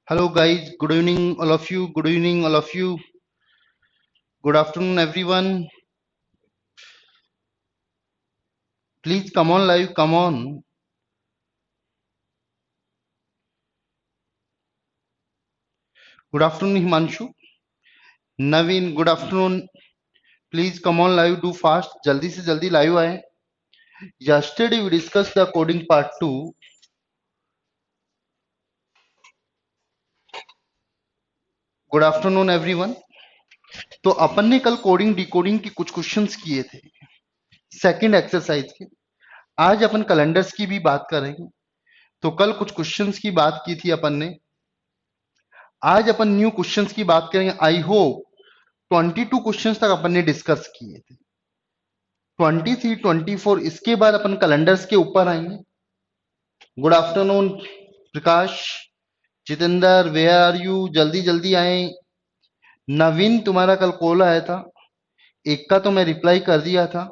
Hello, guys. Good evening, all of you. Good evening, all of you. Good afternoon, everyone. Please come on live. Come on. Good afternoon, Himanshu. Naveen, good afternoon. Please come on live. Do fast. जल्दी से जल्दी live आए. Yesterday we discussed the coding part 2. Good afternoon, everyone. तो अपन ने कल coding decoding की कुछ questions किए थे सेकंड एक्सरसाइज के. आज अपन कैलेंडर्स की भी बात करेंगे. तो कल कुछ क्वेश्चंस की बात की थी अपन ने. आज अपन न्यू क्वेश्चंस की बात करेंगे. आई होप 22 क्वेश्चंस तक अपन ने डिस्कस किए थे. 23, 24 इसके बाद अपन कैलेंडर्स के ऊपर आएंगे. Good afternoon Prakash, Jitendra, where are you? जल्दी जल्दी आए. नवीन, तुम्हारा कल कॉल आया था. एक का तो मैं रिप्लाई कर दिया था,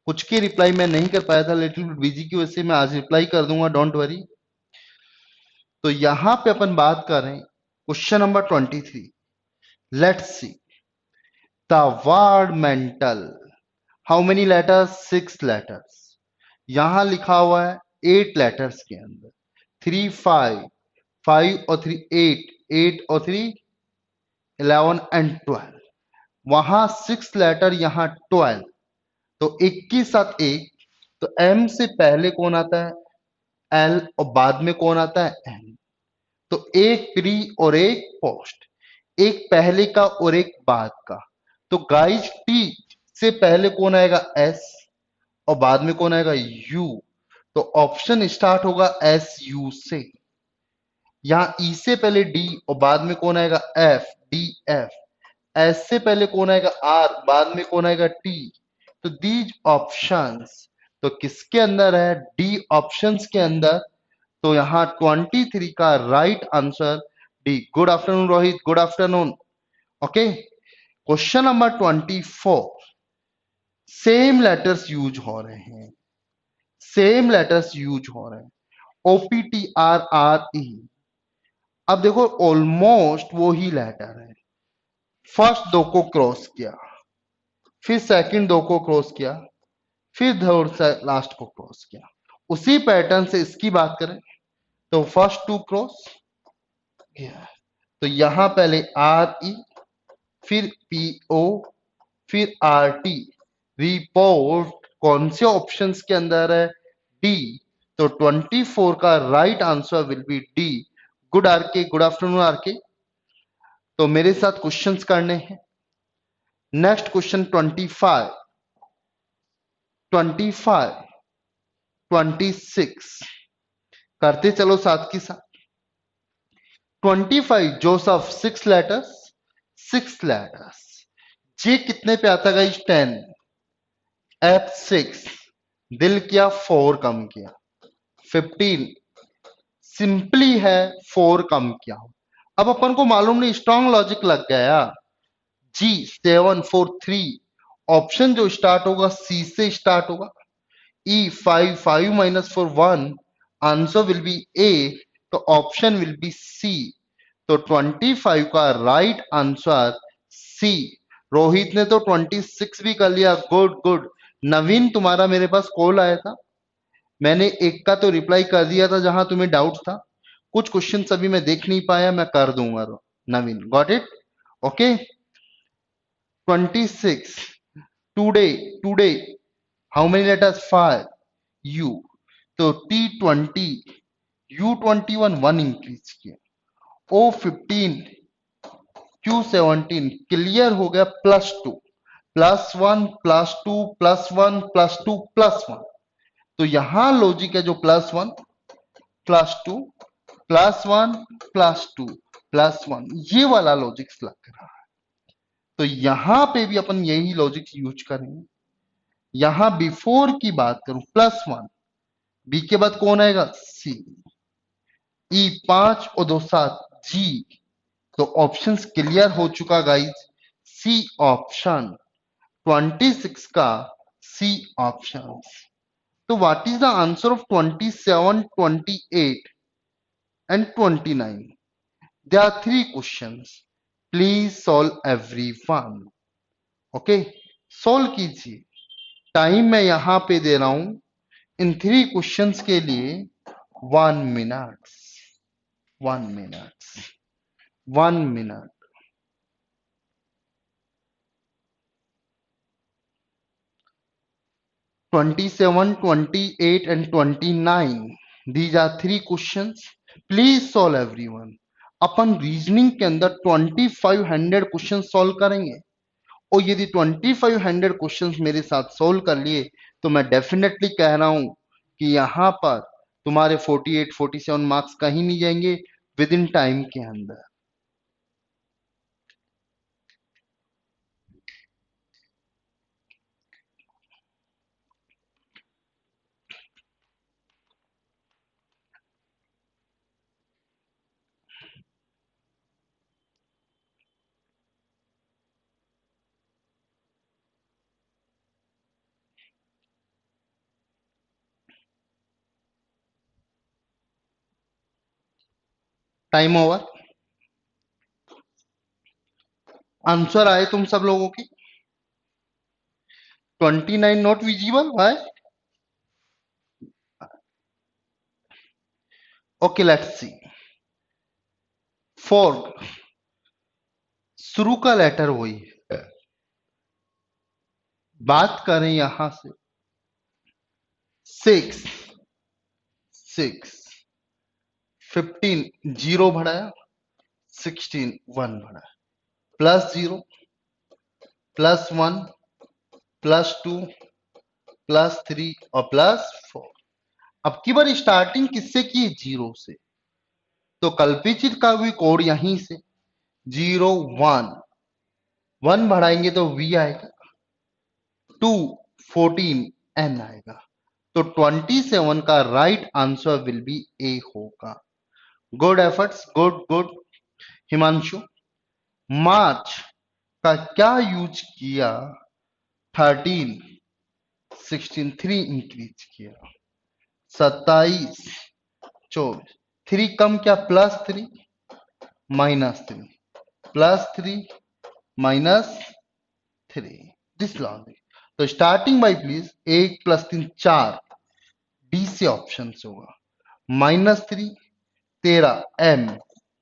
कुछ के रिप्लाई मैं नहीं कर पाया था, लिटिल बिजी की वजह से. मैं आज रिप्लाई कर दूंगा, डोंट वरी. तो यहां पे अपन बात कर रहे हैं question number 23. Let's see the word mental. How many letters? 6 letters. यहां लिखा हुआ है 8 लेटर्स के अंदर 3 5 5 और 3 8 8 और 3 11 एंड 12. वहां 6 लेटर, यहां 12. तो एक के साथ एक. तो एम से पहले कौन आता है? एल. और बाद में कौन आता है? एन. तो एक प्री और एक पोस्ट, एक पहले का और एक बाद का. तो गाइज टी से पहले कौन आएगा? एस. और बाद में कौन आएगा? यू. तो ऑप्शन स्टार्ट होगा एस यू से. यहां ई से पहले डी और बाद में कौन आएगा? एफ. D F. एस से पहले कौन आएगा? आर. बाद में कौन आएगा? टी. तो दीज ऑप्शंस तो किसके अंदर है? डी ऑप्शंस के अंदर. तो यहां 23 का right answer D. Good afternoon Rohit, good afternoon. Okay, question number 24. Same letters use हो रहे हैं. सेम लेटर्स यूज हो रहे हैं. OPT R R E. अब देखो ऑलमोस्ट वो ही लेटर है. फर्स्ट दो को क्रॉस किया, फिर सेकंड दो को क्रॉस किया, फिर थर्ड से लास्ट को क्रॉस किया. उसी पैटर्न से इसकी बात करें तो फर्स्ट टू क्रॉस किया. तो यहां पहले आर ई, फिर पी ओ, फिर आर टी. रिपोर्ट कौन से ऑप्शंस के अंदर है? डी. तो 24 का right answer will be D. Good R K, good afternoon R K. तो मेरे साथ क्वेश्चंस करने हैं. नेक्स्ट क्वेश्चन 25, 25, 26 करते चलो साथ की साथ. 25 जोसफ 6 लेटर्स, 6 लेटर्स. जे कितने पे आता है? 10. एफ 6. दिल किया 4 कम किया. 15 सिंपली है 4 कम किया. अब अपन को मालूम नहीं, स्ट्रॉन्ग लॉजिक लग गया. जी 7 4 3. ऑप्शन जो स्टार्ट होगा सी से स्टार्ट होगा. ई 5 5 माइनस 4 1. आंसर विल बी ए. तो ऑप्शन विल बी सी. तो 25 का राइट आंसर सी. रोहित ने तो 26 भी कर लिया. Good good. नवीन, तुम्हारा मेरे पास कॉल आया था, मैंने एक का तो रिप्लाई कर दिया था जहां तुम्हें डाउट था. कुछ क्वेश्चन अभी मैं देख नहीं पाया, मैं कर दूंगा. Naveen, got it? Okay. 26. Today. Today how many letters? 5. U. तो T20, U21 1 इंक्रीज किया. O15, Q17 क्लियर हो गया. +2 +1 +2 +1 +2 +1. तो यहां लॉजिक है जो +1 +2 +1 +2 +1, ये वाला लॉजिक लग रहा है. तो यहां पे भी अपन यही लॉजिक यूज करेंगे. यहां बिफोर की बात करूं +1, बी के बाद कौन आएगा? सी. ई 5 और 2 7 जी. तो ऑप्शंस क्लियर हो चुका गाइज. सी ऑप्शन 26 का सी ऑप्शन. तो what is the answer of 27, 28 and 29? There are three questions. Please solve everyone. Okay, solve कीजिए. टाइम मैं यहां पे दे रहा हूं इन थ्री क्वेश्चंस के लिए 1 minute. 1 minute. 1 minute. 27, 28 and 29. These are three questions. Please solve everyone. Upon reasoning के अंदर 2500 क्वेश्चन सॉल्व करेंगे और यदि 2500 क्वेश्चंस मेरे साथ सोल्व कर लिए तो मैं डेफिनेटली कह रहा हूं कि यहां पर तुम्हारे 48 47 मार्क्स कहीं नहीं जाएंगे विद इन टाइम के अंदर. Time over. आंसर आए तुम सब लोगों की. 29 not visible. Why? Okay, let's see. Four. शुरू का लेटर वही है. बात करें यहां से 6 6 15 जीरो बढ़ाया, 16 1 बढ़ाया, +0 +1 +2 +3 और +4. अब की बार स्टार्टिंग किससे की है? 0 से. तो कल्पिचित का भी कोड यहीं से 0 1. 1 बढ़ाएंगे तो V आएगा, 2 14 N आएगा. तो 27 का right answer will be A होगा. Good efforts, good good. Himanshu, मार्च का क्या यूज किया? 13 16 3 इंक्रीज किया, 27 24 3 कम क्या? +3 -3 +3 -3. This logic. तो स्टार्टिंग बाय प्लीज 1 +3 4. डी से ऑप्शन होगा. -3 13 M.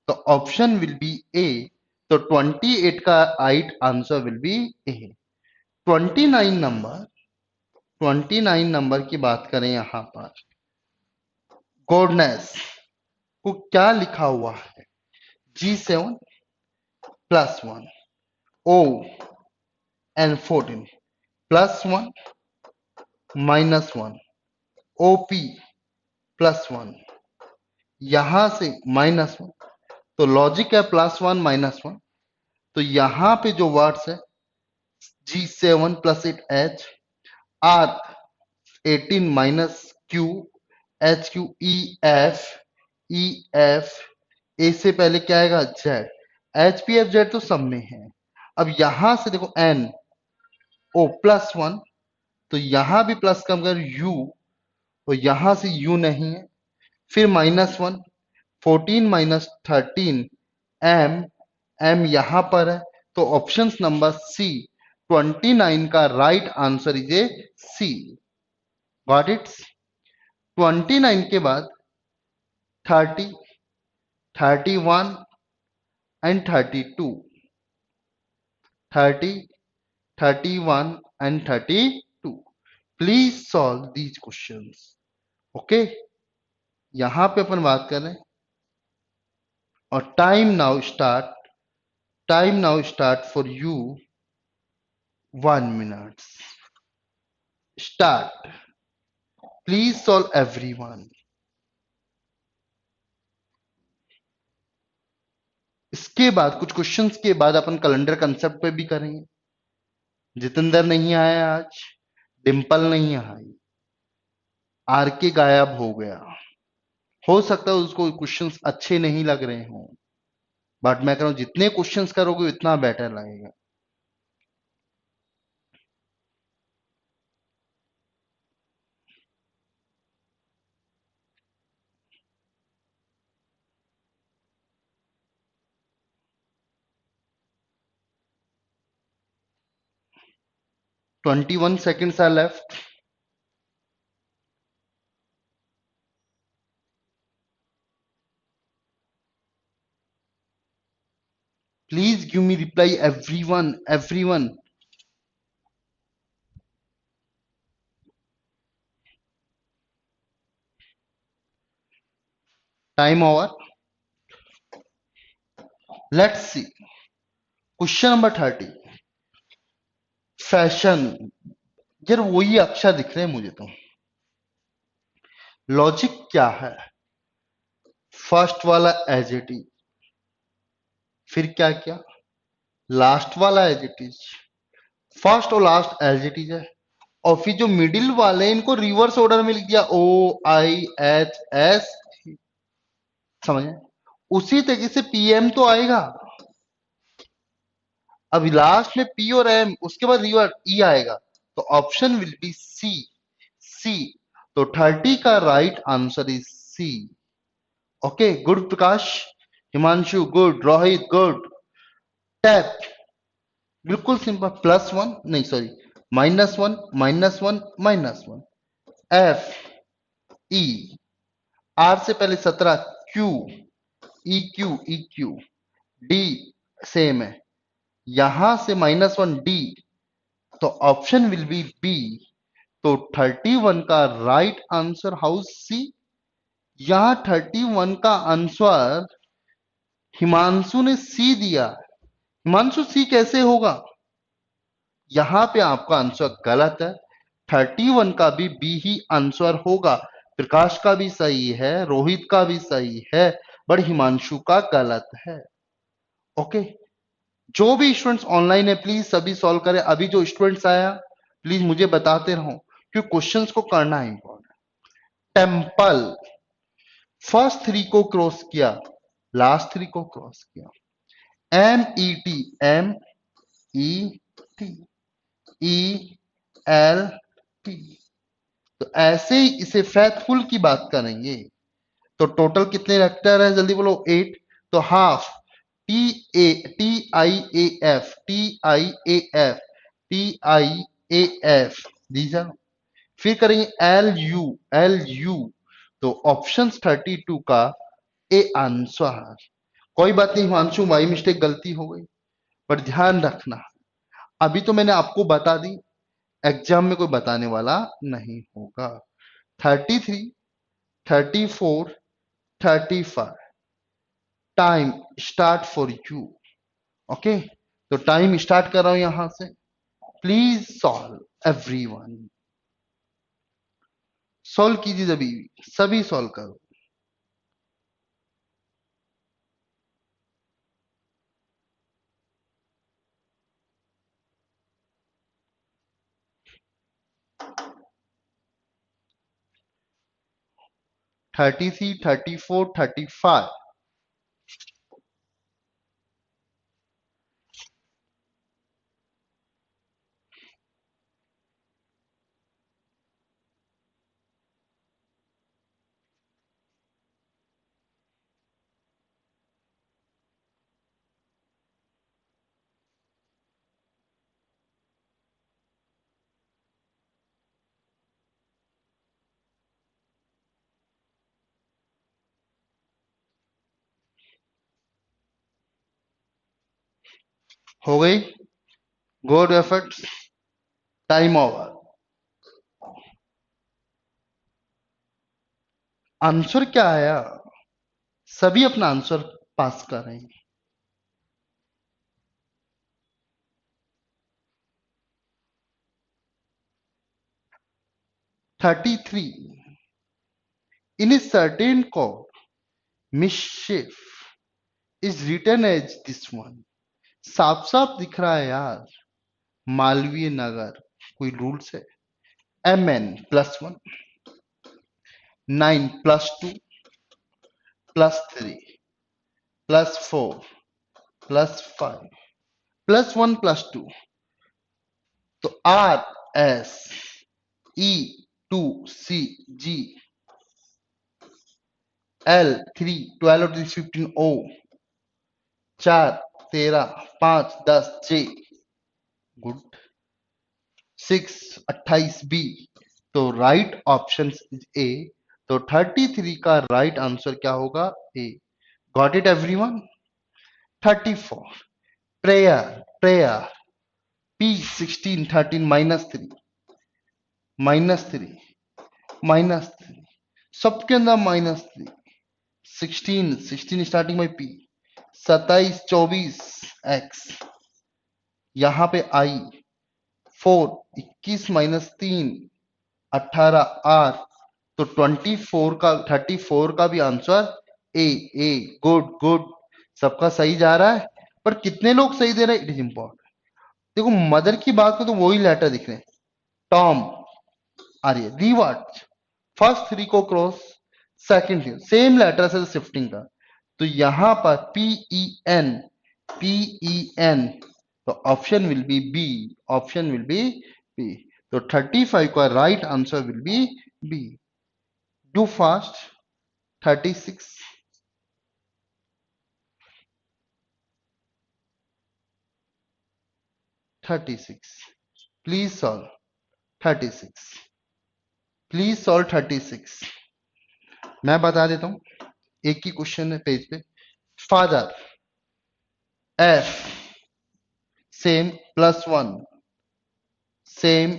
तो ऑप्शन विल बी ए. तो 28 का right answer will be A. 29 number की बात करें यहां पर, गोडनेस को क्या लिखा हुआ है? G7 +1 O and 14 +1 -1 OP +1. यहां से -1. तो लॉजिक है +1 -1. तो यहां पे जो वर्ड्स है G7 +8 H R 18 -Q HQ EF ए से पहले क्या आएगा? Z. HPFZ तो सब में है. अब यहां से देखो N O +1. तो यहां भी प्लस कम कर U और यहां से U नहीं है. फिर -1 14 -13 M. M यहां पर है. तो ऑप्शन नंबर सी 29 का right answer is A C. Got it. 29 के बाद 30 31 and 32. 30 31 and 32. Please solve these questions. Okay, यहां पे अपन बात कर रहे हैं और time now start for you. 1 minute. Start. Please solve everyone. इसके बाद कुछ क्वेश्चंस के बाद अपन कैलेंडर कंसेप्ट पे भी करेंगे. जितेंद्र नहीं आया आज, डिंपल नहीं आई, आर के गायब हो गया. हो सकता है उसको क्वेश्चंस अच्छे नहीं लग रहे हों, बट मैं कह रहा हूं जितने क्वेश्चंस करोगे उतना बेटर लगेगा. 21 seconds are left. Please give me reply, everyone, everyone. Time over. Let's see. Question number 30. Fashion. यार वही अक्षर दिख रहे हैं मुझे तो। लॉजिक क्या है? फर्स्ट वाला एज इट इज, फिर क्या क्या, लास्ट वाला एज इट इज। फर्स्ट और लास्ट एज इट इज है, और फिर जो मिडिल वाले इनको रिवर्स ऑर्डर में लिख दिया, ओ आई एच एस। समझे? उसी तरीके से पीएम तो आएगा। अब लास्ट में पी और एम, उसके बाद रिवर्स ई आएगा, तो option will be C. C. तो 30 का right answer is C. Okay, good Prakash, Himanshu good, Rohit good. Tap, बिल्कुल सिंपल, +1 नहीं सॉरी, -1 -1 -1। एफ, ई, आर से पहले 17, Q, E Q, E Q, D same है, यहां से -1 डी, तो ऑप्शन विल बी बी। तो 31 का राइट आंसर हाउस सी। यहां 31 का आंसर हिमांशु ने सी दिया। हिमांशु सी कैसे होगा? यहां पे आपका आंसर गलत है। 31 का भी बी ही आंसर होगा। प्रकाश का भी सही है, रोहित का भी सही है, बट हिमांशु का गलत है। ओके, जो भी स्टूडेंट्स ऑनलाइन है प्लीज सभी सॉल्व करें। अभी जो स्टूडेंट्स आया प्लीज मुझे बताते रहो, क्योंकि क्वेश्चंस को करना है इंपॉर्टेंट। टेम्पल, फर्स्ट 3 को क्रॉस किया, लास्ट 3 को क्रॉस किया। M E T, M E T, E L T. तो ऐसे ही इसे फैथफुल की बात करेंगे, तो टोटल कितने लेटर है जल्दी बोलो? 8। तो half, T I A F, T I A F, T I A F, दीजा। फिर करेंगे एल यू, एल यू। तो ऑप्शन 32 का ए आंसर। कोई बात नहीं हिमांशु, माई मिस्टेक, गलती हो गई, पर ध्यान रखना अभी तो मैंने आपको बता दी, एग्जाम में कोई बताने वाला नहीं होगा। 33, 34, 35, time start for you. Okay, तो टाइम स्टार्ट कर रहा हूं यहां से। प्लीज सॉल्व एवरीवन, सॉल्व कीजिए, सभी सॉल्व करो। Thirty three, 34, 35। हो गई, good efforts, time over. Answer क्या आया? सभी अपना आंसर पास कर रहे हैं। 33, in a certain code mischief is written as this one. साफ साफ दिख रहा है यार, मालवीय नगर, कोई रूल्स है? MN +1, 9 +2 +3 +4 +5 +1 +2, तो RS E2CG L3 12 और 15 O 4 13 5 10 J। Good, 6 28 B. तो राइट ऑप्शन इज ए। तो 33 का राइट आंसर क्या होगा? A. Got it everyone? 34 prayer prayer P 16 13 -3 -3 -3 सबके अंदर -3 16 16 स्टार्टिंग बाई पी 27 24 एक्स यहां पे आई 4 21 -3 18 आर। तो 34 का भी answer A. A good good सबका सही जा रहा है। पर कितने लोग सही दे रहे हैं इट इज इंपॉर्टेंट। देखो मदर की बात करो तो वही लेटर दिख रहे हैं। टॉम आ रही है रिवर्ट फर्स्ट 3 को क्रॉस सेकंड सेम लेटर से शिफ्टिंग का। तो यहां पर पी ई एन तो option will be B. Option will be B. तो 35 का right answer will be B. Do fast 36 36 please solve 36 please solve 36। मैं बता देता हूं एक ही क्वेश्चन है पेज पे। Father F same +1 same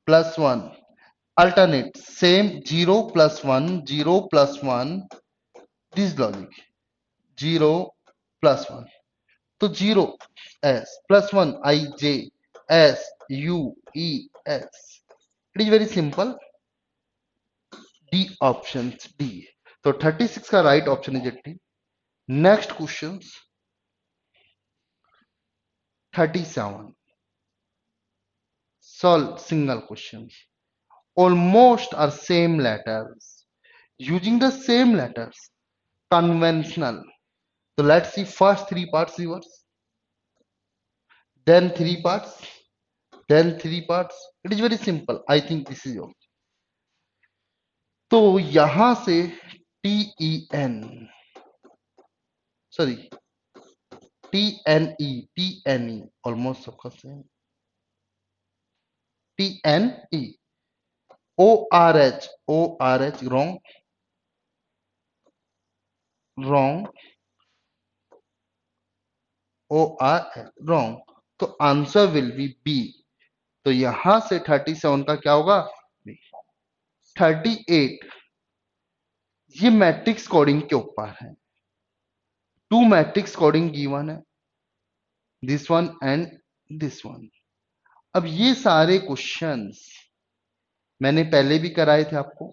+1 alternate same 0 +1 0 +1 this logic 0 +1 तो 0 s +1 I j s u e s it is very simple D option D। तो 36 का right option is D. Next question 37 solve single questions almost are same letters using the same letters conventional। So let's see first 3 parts reverse, then 3 parts, then 3 parts। It is very simple। I think this is all। तो यहां से TEN sorry TNE almost सबका same. TNE ORH wrong ORH wrong। तो answer will be B. तो यहां से 37 का क्या होगा? बी। 38 ये मैट्रिक्स कोडिंग के ऊपर है। 2 मैट्रिक्स कोडिंग गिवन है this one and this one. अब ये सारे क्वेश्चंस मैंने पहले भी कराए थे आपको।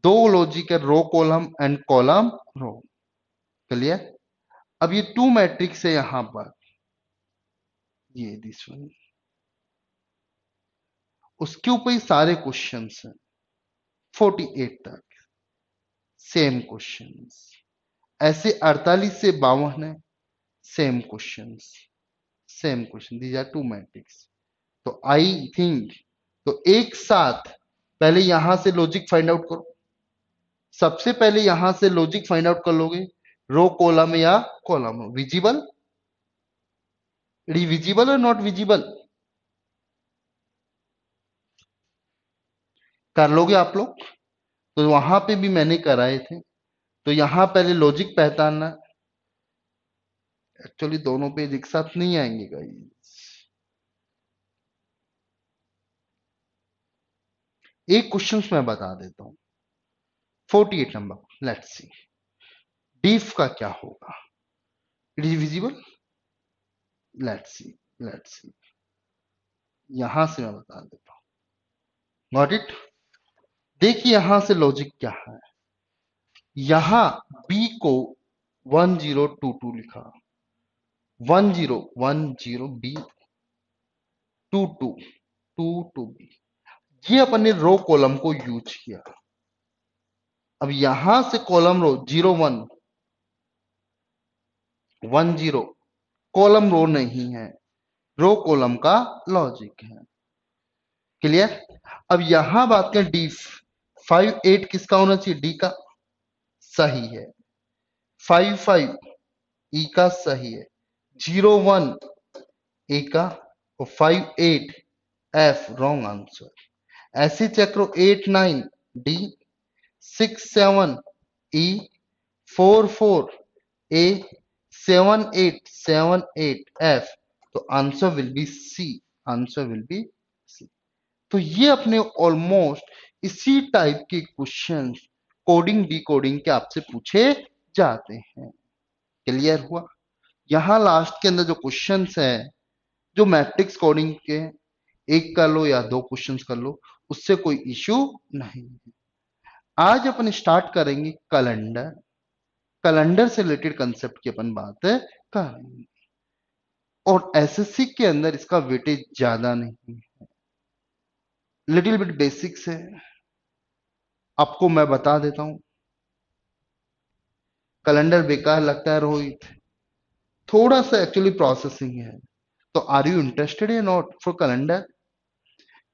2 लॉजिक है row column and column row. Clear? अब ये 2 मैट्रिक्स है यहां पर ये दिस वन उसके ऊपर ये सारे क्वेश्चंस हैं 48 तक सेम क्वेश्चंस। ऐसे 48 से 52 है same questions same question these are 2 matrix. तो आई थिंक तो एक साथ पहले यहां से लॉजिक फाइंड आउट करो। सबसे पहले यहां से लॉजिक फाइंड आउट कर लोगे रो कॉलम या column visible it is visible और नॉट विजिबल कर लोगे आप लोग। तो वहां पे भी मैंने कराए थे। तो यहां पहले लॉजिक पहचानना। एक्चुअली दोनों पेज एक साथ नहीं आएंगे गाइस। एक क्वेश्चन मैं बता देता हूं 48 नंबर लेट्स सी डीफ का क्या होगा। It is visible let's see यहां से मैं बता देता हूं। Got it? देखिए यहां से लॉजिक क्या है। यहां बी को 1022 लिखा 1010 बी 22 बी। ये अपन ने रो कॉलम को यूज किया। अब यहां से कॉलम रो 0110 कॉलम रो नहीं है रो कॉलम का लॉजिक है। क्लियर? अब यहां बात करें डी 58 किसका होना चाहिए? डी का सही है। 55 ई का सही है। 01 ए का और 5 8 एफ रॉन्ग आंसर। ऐसे चेक करो 8 9 डी, 6 7 ई, 4 4 ए, 7 8 एफ। तो answer will be C, answer will be C. तो ये अपने ऑलमोस्ट इसी टाइप के क्वेश्चन कोडिंग डिकोडिंग के आपसे पूछे जाते हैं। क्लियर हुआ? यहां लास्ट के अंदर जो क्वेश्चंस है, जो मैट्रिक्स कोडिंग के, एक कर लो या दो क्वेश्चंस कर लो, उससे कोई इश्यू नहीं है। आज अपन स्टार्ट करेंगे कैलेंडर। कैलेंडर से रिलेटेड कंसेप्ट की अपन बात करेंगे, और एसएससी के अंदर इसका वेटेज ज्यादा नहीं है, लिटिल बिट बेसिक्स है। आपको मैं बता देता हूं, कैलेंडर बेकार लगता है रोहित, थोड़ा सा एक्चुअली प्रोसेसिंग है। तो आर यू इंटरेस्टेड या नॉट फॉर कैलेंडर?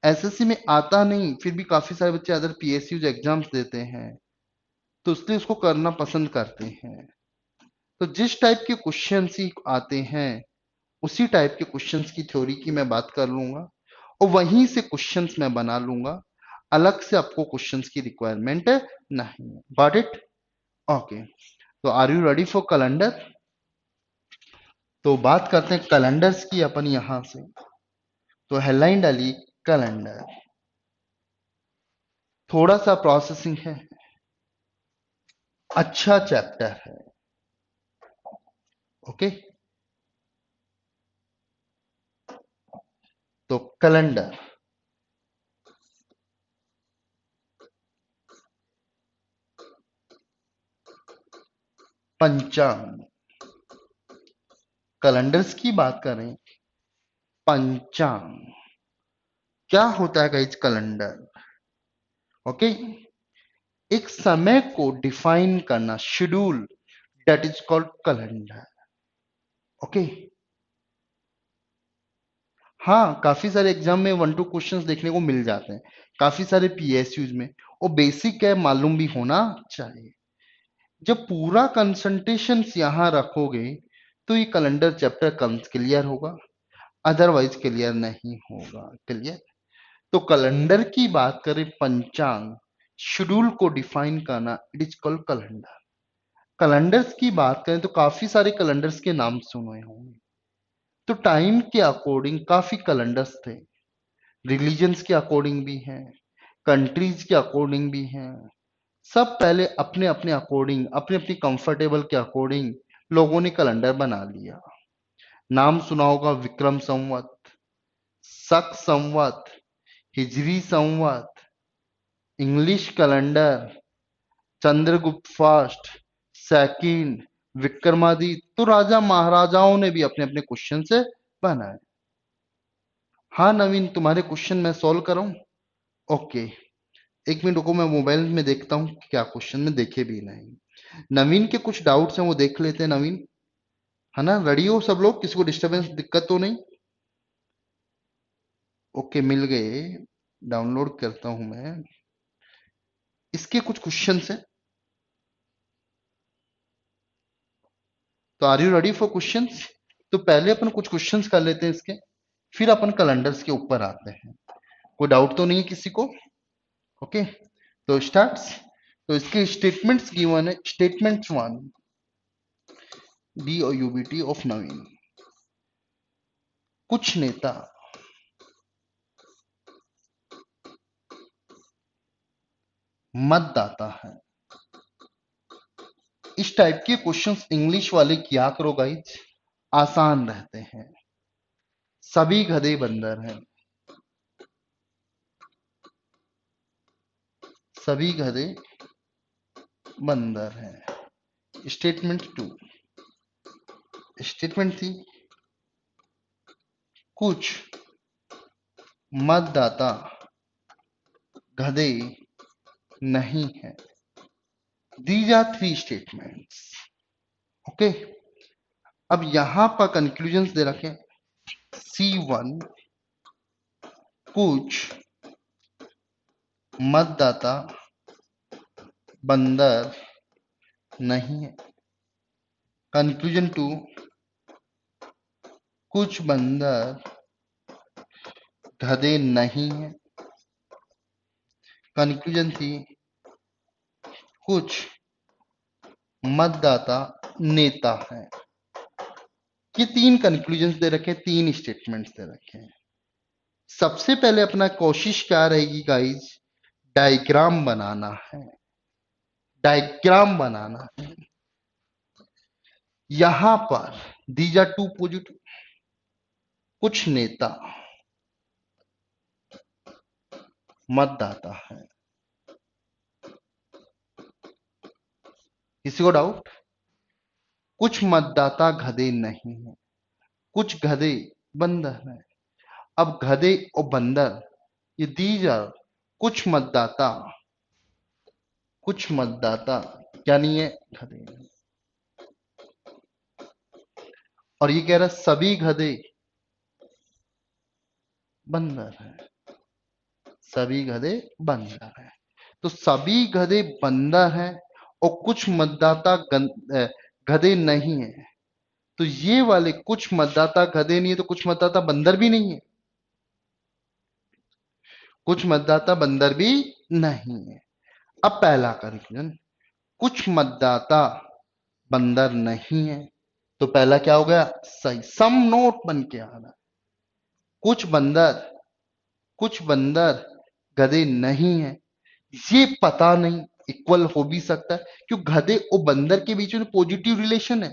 एसएससी में आता नहीं, फिर भी काफी सारे बच्चे अदर पीएसयू एग्जाम्स देते हैं, तो इसलिए उसको करना पसंद करते हैं। तो जिस टाइप के क्वेश्चंस ही आते हैं, उसी टाइप के क्वेश्चंस की थ्योरी की मैं बात कर लूंगा, और वहीं से क्वेश्चंस मैं बना लूंगा। अलग से आपको क्वेश्चंस की रिक्वायरमेंट नहीं है। Got it? ओके। तो are you ready for calendar? तो बात करते हैं कैलेंडर्स की अपन यहां से। तो हेडलाइन डाली कैलेंडर, थोड़ा सा प्रोसेसिंग है, अच्छा चैप्टर है। ओके, तो कैलेंडर, पंचांग, कैलेंडर्स की बात करें, पंचांग क्या होता है गाइस? कैलेंडर, ओके, एक समय को डिफाइन करना, schedule, that is called calendar. Okay, हाँ, काफी सारे एग्जाम में 1 2 क्वेश्चंस देखने को मिल जाते हैं, काफी सारे पीएसयूज में, और बेसिक है, मालूम भी होना चाहिए। जब पूरा कंसंट्रेशन यहां रखोगे तो ये कैलेंडर चैप्टर कम क्लियर होगा, अदरवाइज क्लियर नहीं होगा। क्लियर? तो कैलेंडर की बात करें, पंचांग, शेड्यूल को डिफाइन करना, it is called calendar. Calendars की बात करें तो काफी सारे कैलेंडर्स के नाम सुने होंगे। तो टाइम के अकॉर्डिंग काफी कैलेंडर्स थे, रिलीजन्स के अकॉर्डिंग भी हैं, कंट्रीज के अकॉर्डिंग भी हैं। सब पहले अपने अपने अकॉर्डिंग, अपने अपनी कंफर्टेबल के अकॉर्डिंग लोगों ने कैलेंडर बना लिया। नाम सुना होगा, Vikram Samvat, Shak Samvat, Hijri Samvat, English calendar, Chandragupta first, second, Vikramaditya. तो राजा महाराजाओं ने भी अपने अपने क्वेश्चन से बनाए। हाँ नवीन, तुम्हारे क्वेश्चन मैं सॉल्व कराऊं? ओके, एक मिनट रुको, मैं मोबाइल में देखता हूँ क्या क्वेश्चन में देखे भी नहीं। नवीन के कुछ डाउट्स हैं, वो देख लेते हैं। नवीन, है ना? रेडी हो सब लोग? किसी को डिस्टरबेंस दिक्कत तो नहीं? ओके, मिल गए, डाउनलोड करता हूं मैं। इसके कुछ क्वेश्चन है, तो are you ready for questions? तो पहले अपन कुछ क्वेश्चंस कर लेते हैं इसके, फिर अपन कैलेंडर्स के ऊपर आते हैं। कोई डाउट तो नहीं है किसी को? ओके, तो स्टार्ट्स। तो इसके स्टेटमेंट्स गिवन है। स्टेटमेंट्स 1, डी और यूबीटी ऑफ नवीन। कुछ नेता मतदाता है। इस टाइप के क्वेश्चंस इंग्लिश वाले किया करो गाइज, आसान रहते हैं। सभी गधे बंदर हैं, सभी गधे बंदर हैं। स्टेटमेंट 2, स्टेटमेंट थी, कुछ मतदाता गधे नहीं है। These are 3 statements. ओके, अब यहां पर कंक्लूजन दे रखे, C1, कुछ मतदाता बंदर नहीं है। कंक्लूजन 2, कुछ बंदर गधे नहीं है। कंक्लूजन थी कुछ मतदाता नेता है। ये तीन कंक्लूजन दे रखे, तीन स्टेटमेंट्स दे रखे हैं। सबसे पहले अपना कोशिश क्या रहेगी गाइस, डायग्राम बनाना है। डायग्राम बनाना है। यहां पर दीज आर टू पॉजिटिव, कुछ नेता मतदाता है। किसी को डाउट? कुछ मतदाता गधे नहीं है, कुछ गधे बंदर है। अब गधे और बंदर ये दीज आर कुछ मतदाता, कुछ मतदाता क्या नहीं है, गधे नहीं। और ये कह रहा है सभी गधे बंदर है, सभी गधे बंदर है। तो सभी गधे बंदर हैं और कुछ मतदाता गधे नहीं है। तो ये वाले कुछ मतदाता गधे नहीं है तो कुछ मतदाता बंदर भी नहीं है, कुछ मतदाता बंदर भी नहीं है। अब पहला कंक्लूजन, कुछ मतदाता बंदर नहीं है, तो पहला क्या हो गया, सही। सम नोट बन के आ रहा है। कुछ बंदर, कुछ बंदर गधे नहीं है, ये पता नहीं, इक्वल हो भी सकता है क्योंकि गधे और बंदर के बीच में पॉजिटिव रिलेशन है।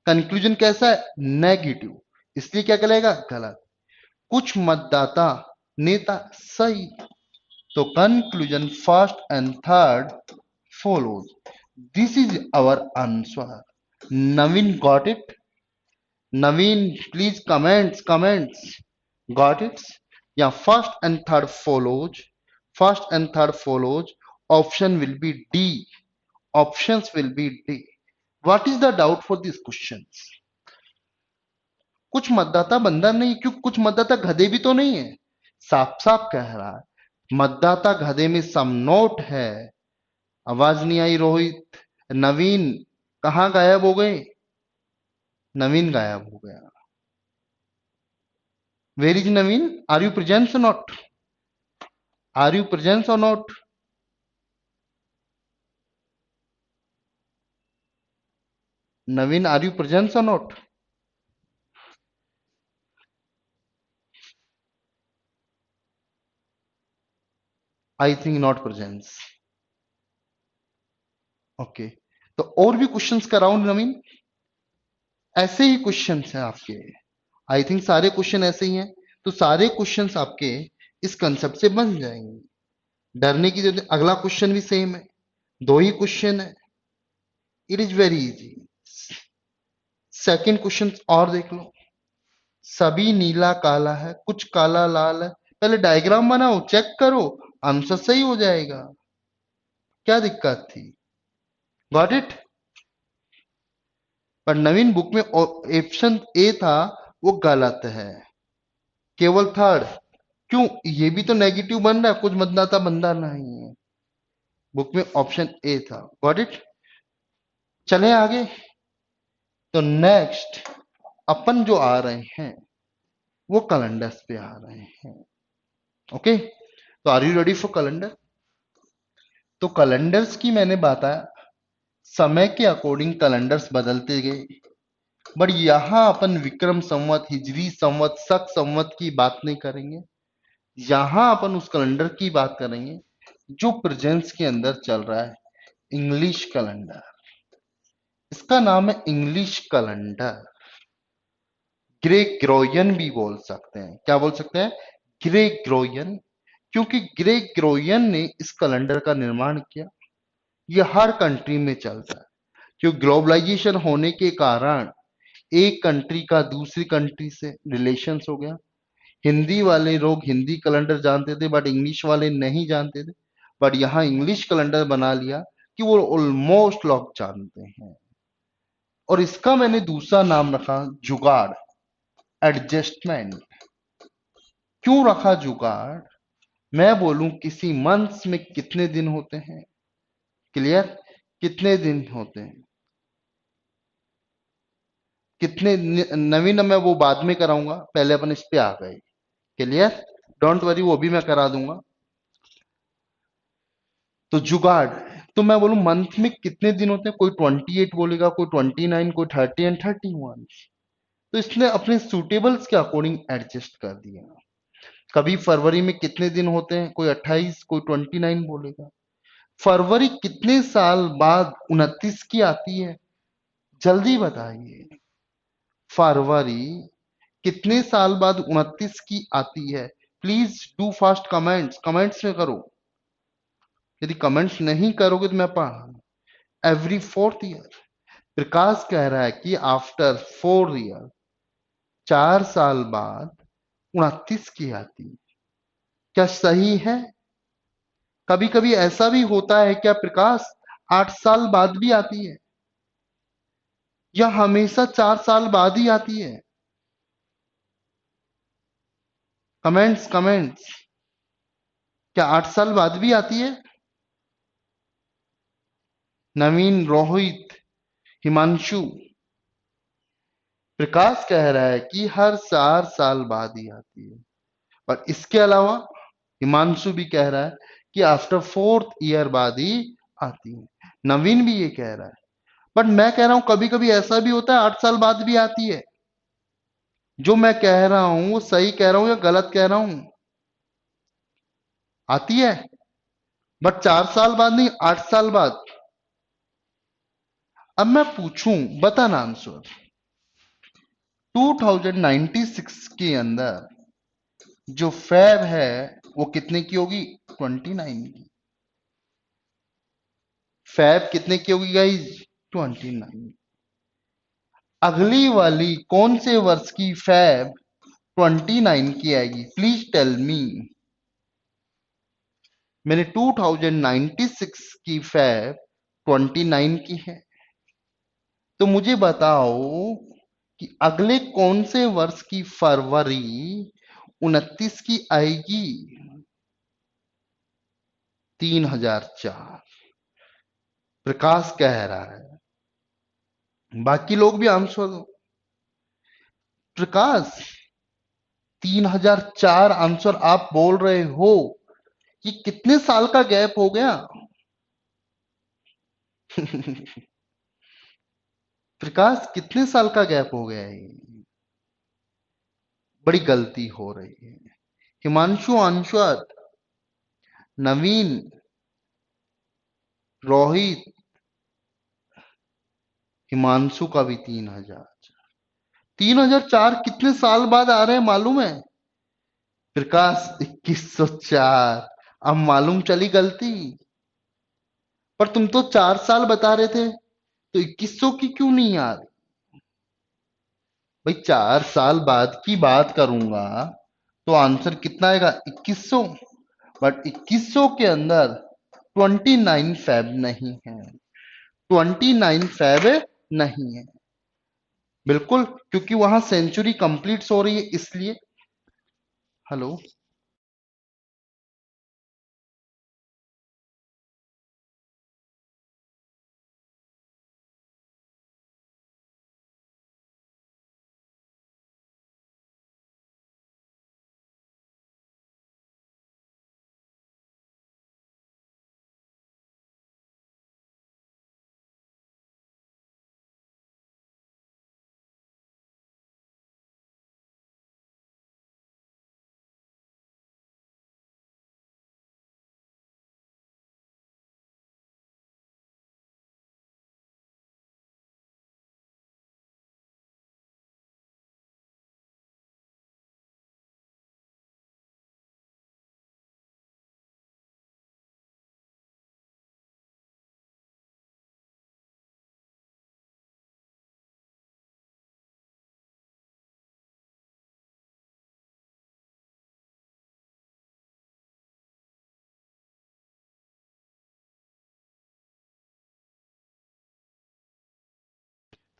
कंक्लूजन कैसा है, नेगेटिव, इसलिए क्या कहलाएगा, गलत। कुछ मतदाता नेता, सही। तो conclusion first and third follows. This is our answer. Naveen got it? Naveen, please comments. Got it? Yeah, first and third follows. First and third follows. Option will be D. Options will be D. What is the doubt for these questions? कुछ मतदाता बंदर नहीं, क्यों कुछ मतदाता गधे भी तो नहीं है। साफ साफ कह रहा है मतदाता गधे में सम नोट है। आवाज नहीं आई रोहित। नवीन कहां गायब हो गए, नवीन गायब हो गया। Where is Naveen, are you present or not, are you present or not? Naveen are you present or not? I think not presence. Okay, तो और भी क्वेश्चंस कराऊं नवीन? ऐसे ही क्वेश्चंस हैं आपके, आई थिंक सारे क्वेश्चन ऐसे ही हैं। तो सारे क्वेश्चंस आपके इस कंसेप्ट से बन जाएंगे, डरने की जरूरत। अगला क्वेश्चन भी सेम है, दो ही क्वेश्चन है, it is very easy. Second question और देख लो, सभी नीला काला है, कुछ काला लाल है। पहले डायग्राम बनाओ, चेक करो, आंसर सही हो जाएगा। क्या दिक्कत थी? Got it? पर नवीन बुक में ऑप्शन ए था वो गलत है, केवल थर्ड। क्यों, ये भी तो नेगेटिव बन रहा है, कुछ मतदाता बंदा नहीं है। बुक में ऑप्शन ए था। Got it? चले आगे। तो नेक्स्ट अपन जो आ रहे हैं वो कैलेंडर्स पे आ रहे हैं। ओके, तो are you ready for calendar? तो कैलेंडर्स की मैंने बताया समय के अकॉर्डिंग कैलेंडर्स बदलते गए, बट यहां अपन विक्रम संवत, हिजरी संवत, शक संवत की बात नहीं करेंगे। यहां अपन उस कैलेंडर की बात करेंगे जो प्रेजेंस के अंदर चल रहा है, इंग्लिश कैलेंडर। इसका नाम है इंग्लिश कैलेंडर। ग्रेगोरियन भी बोल सकते हैं। क्या बोल सकते हैं? ग्रेगोरियन। क्योंकि ग्रेगोरियन ने इस कैलेंडर का निर्माण किया। यह हर कंट्री में चलता है, क्योंकि ग्लोबलाइजेशन होने के कारण एक कंट्री का दूसरी कंट्री से रिलेशंस हो गया। हिंदी वाले लोग हिंदी कैलेंडर जानते थे बट इंग्लिश वाले नहीं जानते थे, बट यहाँ इंग्लिश कैलेंडर बना लिया कि वो ऑलमोस्ट लोग जानते हैं। और इसका मैंने दूसरा नाम रखा जुगाड़, एडजस्टमेंट। क्यों रखा जुगाड़? मैं बोलूं किसी मंथ्स में कितने दिन होते हैं, क्लियर? कितने दिन होते हैं, कितने नवीन, मैं वो बाद में कराऊंगा, पहले अपन इस पे आ गए। क्लियर? डोंट वरी, वो भी मैं करा दूंगा। तो जुगाड़, तो मैं बोलूं मंथ में कितने दिन होते हैं, कोई 28 बोलेगा, कोई 29, कोई 30 एंड 31। तो इसने अपने सुटेबल्स के अकॉर्डिंग एडजस्ट कर दिया। कभी फरवरी में कितने दिन होते हैं, कोई 28, कोई 29 बोलेगा। फरवरी कितने साल बाद 29 की आती है, जल्दी बताइए। फरवरी कितने साल बाद 29 की आती है? Please do fast comments, comments में करो। यदि कमेंट्स नहीं करोगे तो मैं पढ़ा। Every 4th year. प्रकाश कह रहा है कि आफ्टर 4 ईयर, 4 साल बाद 29 की आती है। क्या सही है? कभी कभी ऐसा भी होता है क्या प्रकाश, 8 साल बाद भी आती है, या हमेशा 4 साल बाद ही आती है? Comments, comments. क्या 8 साल बाद भी आती है? नवीन, रोहित, हिमांशु। प्रकाश कह रहा है कि हर 4 साल बाद ही आती है। और इसके अलावा हिमांशु भी कह रहा है कि आफ्टर 4th ईयर बाद ही आती है। नवीन भी ये कह रहा है। बट मैं कह रहा हूं कभी कभी ऐसा भी होता है 8 साल बाद भी आती है। जो मैं कह रहा हूं वो सही कह रहा हूं या गलत कह रहा हूं? आती है, बट 4 साल बाद नहीं, 8 साल बाद। अब मैं पूछूं, बताना आंसर। 2096 के अंदर जो फैब है वो कितने की होगी? 29 की। फैब कितने की होगी गाइज? 29। अगली वाली कौन से वर्ष की फैब 29 की आएगी? Please tell me. मेरे 2096 की फैब 29 की है। तो मुझे बताओ कि अगले कौन से वर्ष की फरवरी 29 की आएगी? 3004। प्रकाश कह रहा है। बाकी लोग भी आंसर दो। प्रकाश, 3004 आंसर आप बोल रहे हो? ये कितने साल का गैप हो गया? प्रकाश, कितने साल का गैप हो गया है? बड़ी गलती हो रही है। हिमांशु, अंशुत, नवीन, रोहित, हिमांशु का भी 3000। 3004 कितने साल बाद आ रहे हैं मालूम है? प्रकाश, 2104। अब मालूम चली गलती। पर तुम तो 4 साल बता रहे थे, तो 2100 की क्यों नहीं आ रही? भाई 4 साल बाद की बात करूंगा तो आंसर कितना आएगा? 2100। बट 2100 के अंदर 29 फेब नहीं है। 29 फेब नहीं है, बिल्कुल, क्योंकि वहां सेंचुरी कंप्लीट हो रही है इसलिए। हेलो।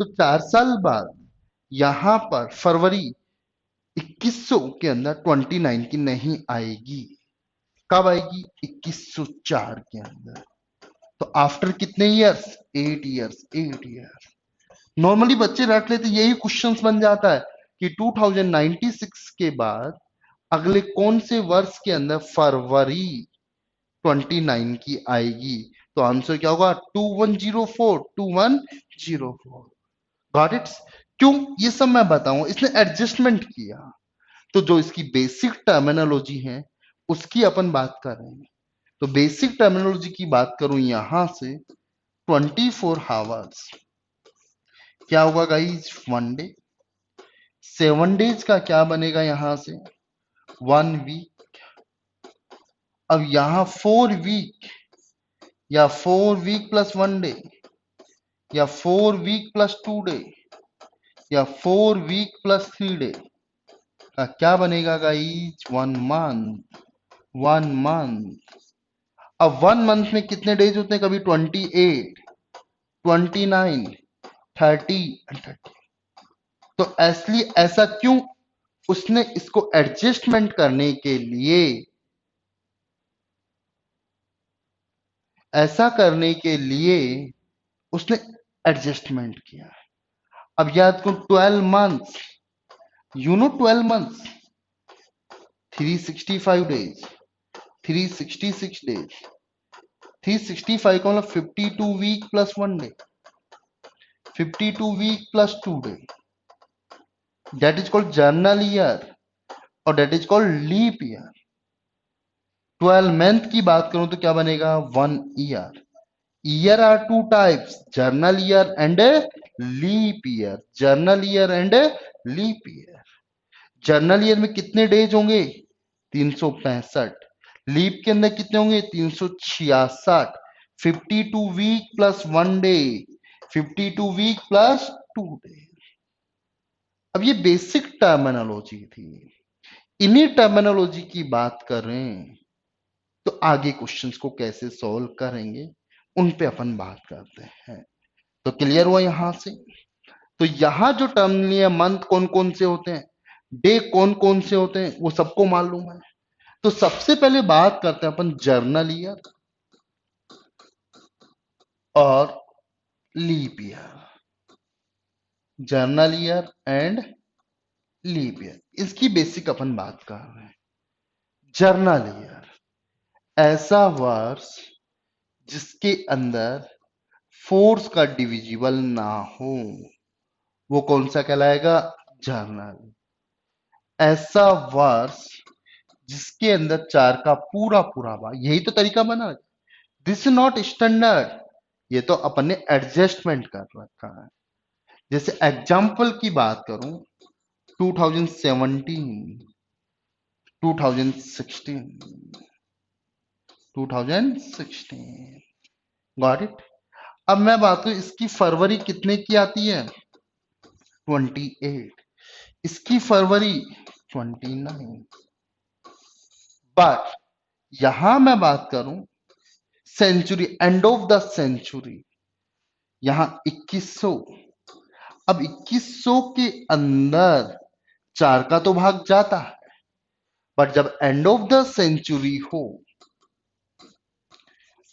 तो 4 साल बाद यहां पर फरवरी 2100 के अंदर 29 की नहीं आएगी। कब आएगी? 2104 के अंदर। तो आफ्टर कितने ईयर्स? 8 years, 8 year. नॉर्मली बच्चे रट लेते, यही क्वेश्चंस बन जाता है कि 2096 के बाद अगले कौन से वर्ष के अंदर फरवरी 29 की आएगी? तो आंसर क्या होगा? 2104, 2104। Got it? क्यों ये सब मैं बताऊं, इसने एडजस्टमेंट किया। तो जो इसकी बेसिक टर्मिनोलॉजी है उसकी अपन बात कर रहे हैं। तो बेसिक टर्मिनोलॉजी की बात करूं यहां से, 24 आवर्स क्या होगा गाइस? 1 डे। 7 डेज का क्या बनेगा यहां से? 1 वीक। अब यहां 4 वीक, या 4 वीक प्लस 1 डे, या 4 वीक प्लस 2 डे, या 4 वीक प्लस 3 डे का क्या बनेगा गाइस? 1 मंथ। 1 मंथ। अब 1 मंथ में कितने डेज होते हैं? कभी 28, 29, 30 एंड 30। तो ऐसली ऐसा क्यों? उसने इसको एडजस्टमेंट करने के लिए, ऐसा करने के लिए उसने एडजस्टमेंट किया। अब याद करो 12 months, you know 12 months, 365 days, 366 days. 365 का मतलब 52 week plus 1 day, 52 week plus 2 day, that is called general year, और that is called leap year. 12 month की बात करूं तो क्या बनेगा? 1 year. Year are two types, general year and leap year. General year and leap year. General year में कितने days होंगे? 365। लीप के अंदर कितने होंगे? 366। 52 week plus 1 day, 52 week plus 2 day. अब ये बेसिक टर्मिनोलॉजी थी, इन्हीं टर्मिनोलॉजी की बात कर रहे हैं। तो आगे क्वेश्चंस को कैसे सॉल्व करेंगे उन पे अपन बात करते हैं। तो क्लियर हुआ यहां से? तो यहां जो टर्म लिए, मंथ कौन कौन से होते हैं, डे कौन कौन से होते हैं, वो सबको मालूम है। तो सबसे पहले बात करते हैं अपन जर्नल ईयर और leap year. General year and leap year, इसकी बेसिक अपन बात कर रहे हैं। जर्नल ईयर ऐसा वर्ष जिसके अंदर फोर्स का डिविजिबल ना हो, वो कौन सा कहलाएगा? जर्नल। ऐसा वर्ष जिसके अंदर 4 का पूरा पूरा भाग, यही तो तरीका बना। दिस इज नॉट स्टैंडर्ड, ये तो अपन ने एडजस्टमेंट कर रखा है। जैसे एग्जाम्पल की बात करूं, 2017, 2016, 2016। Got it? अब मैं बात करूं इसकी फरवरी कितने की आती है? 28। इसकी फरवरी 29। बट यहां मैं बात करूं century, end of the century, यहां 2100। अब 2100 के अंदर 4 का तो भाग जाता है, बट जब एंड ऑफ द सेंचुरी हो,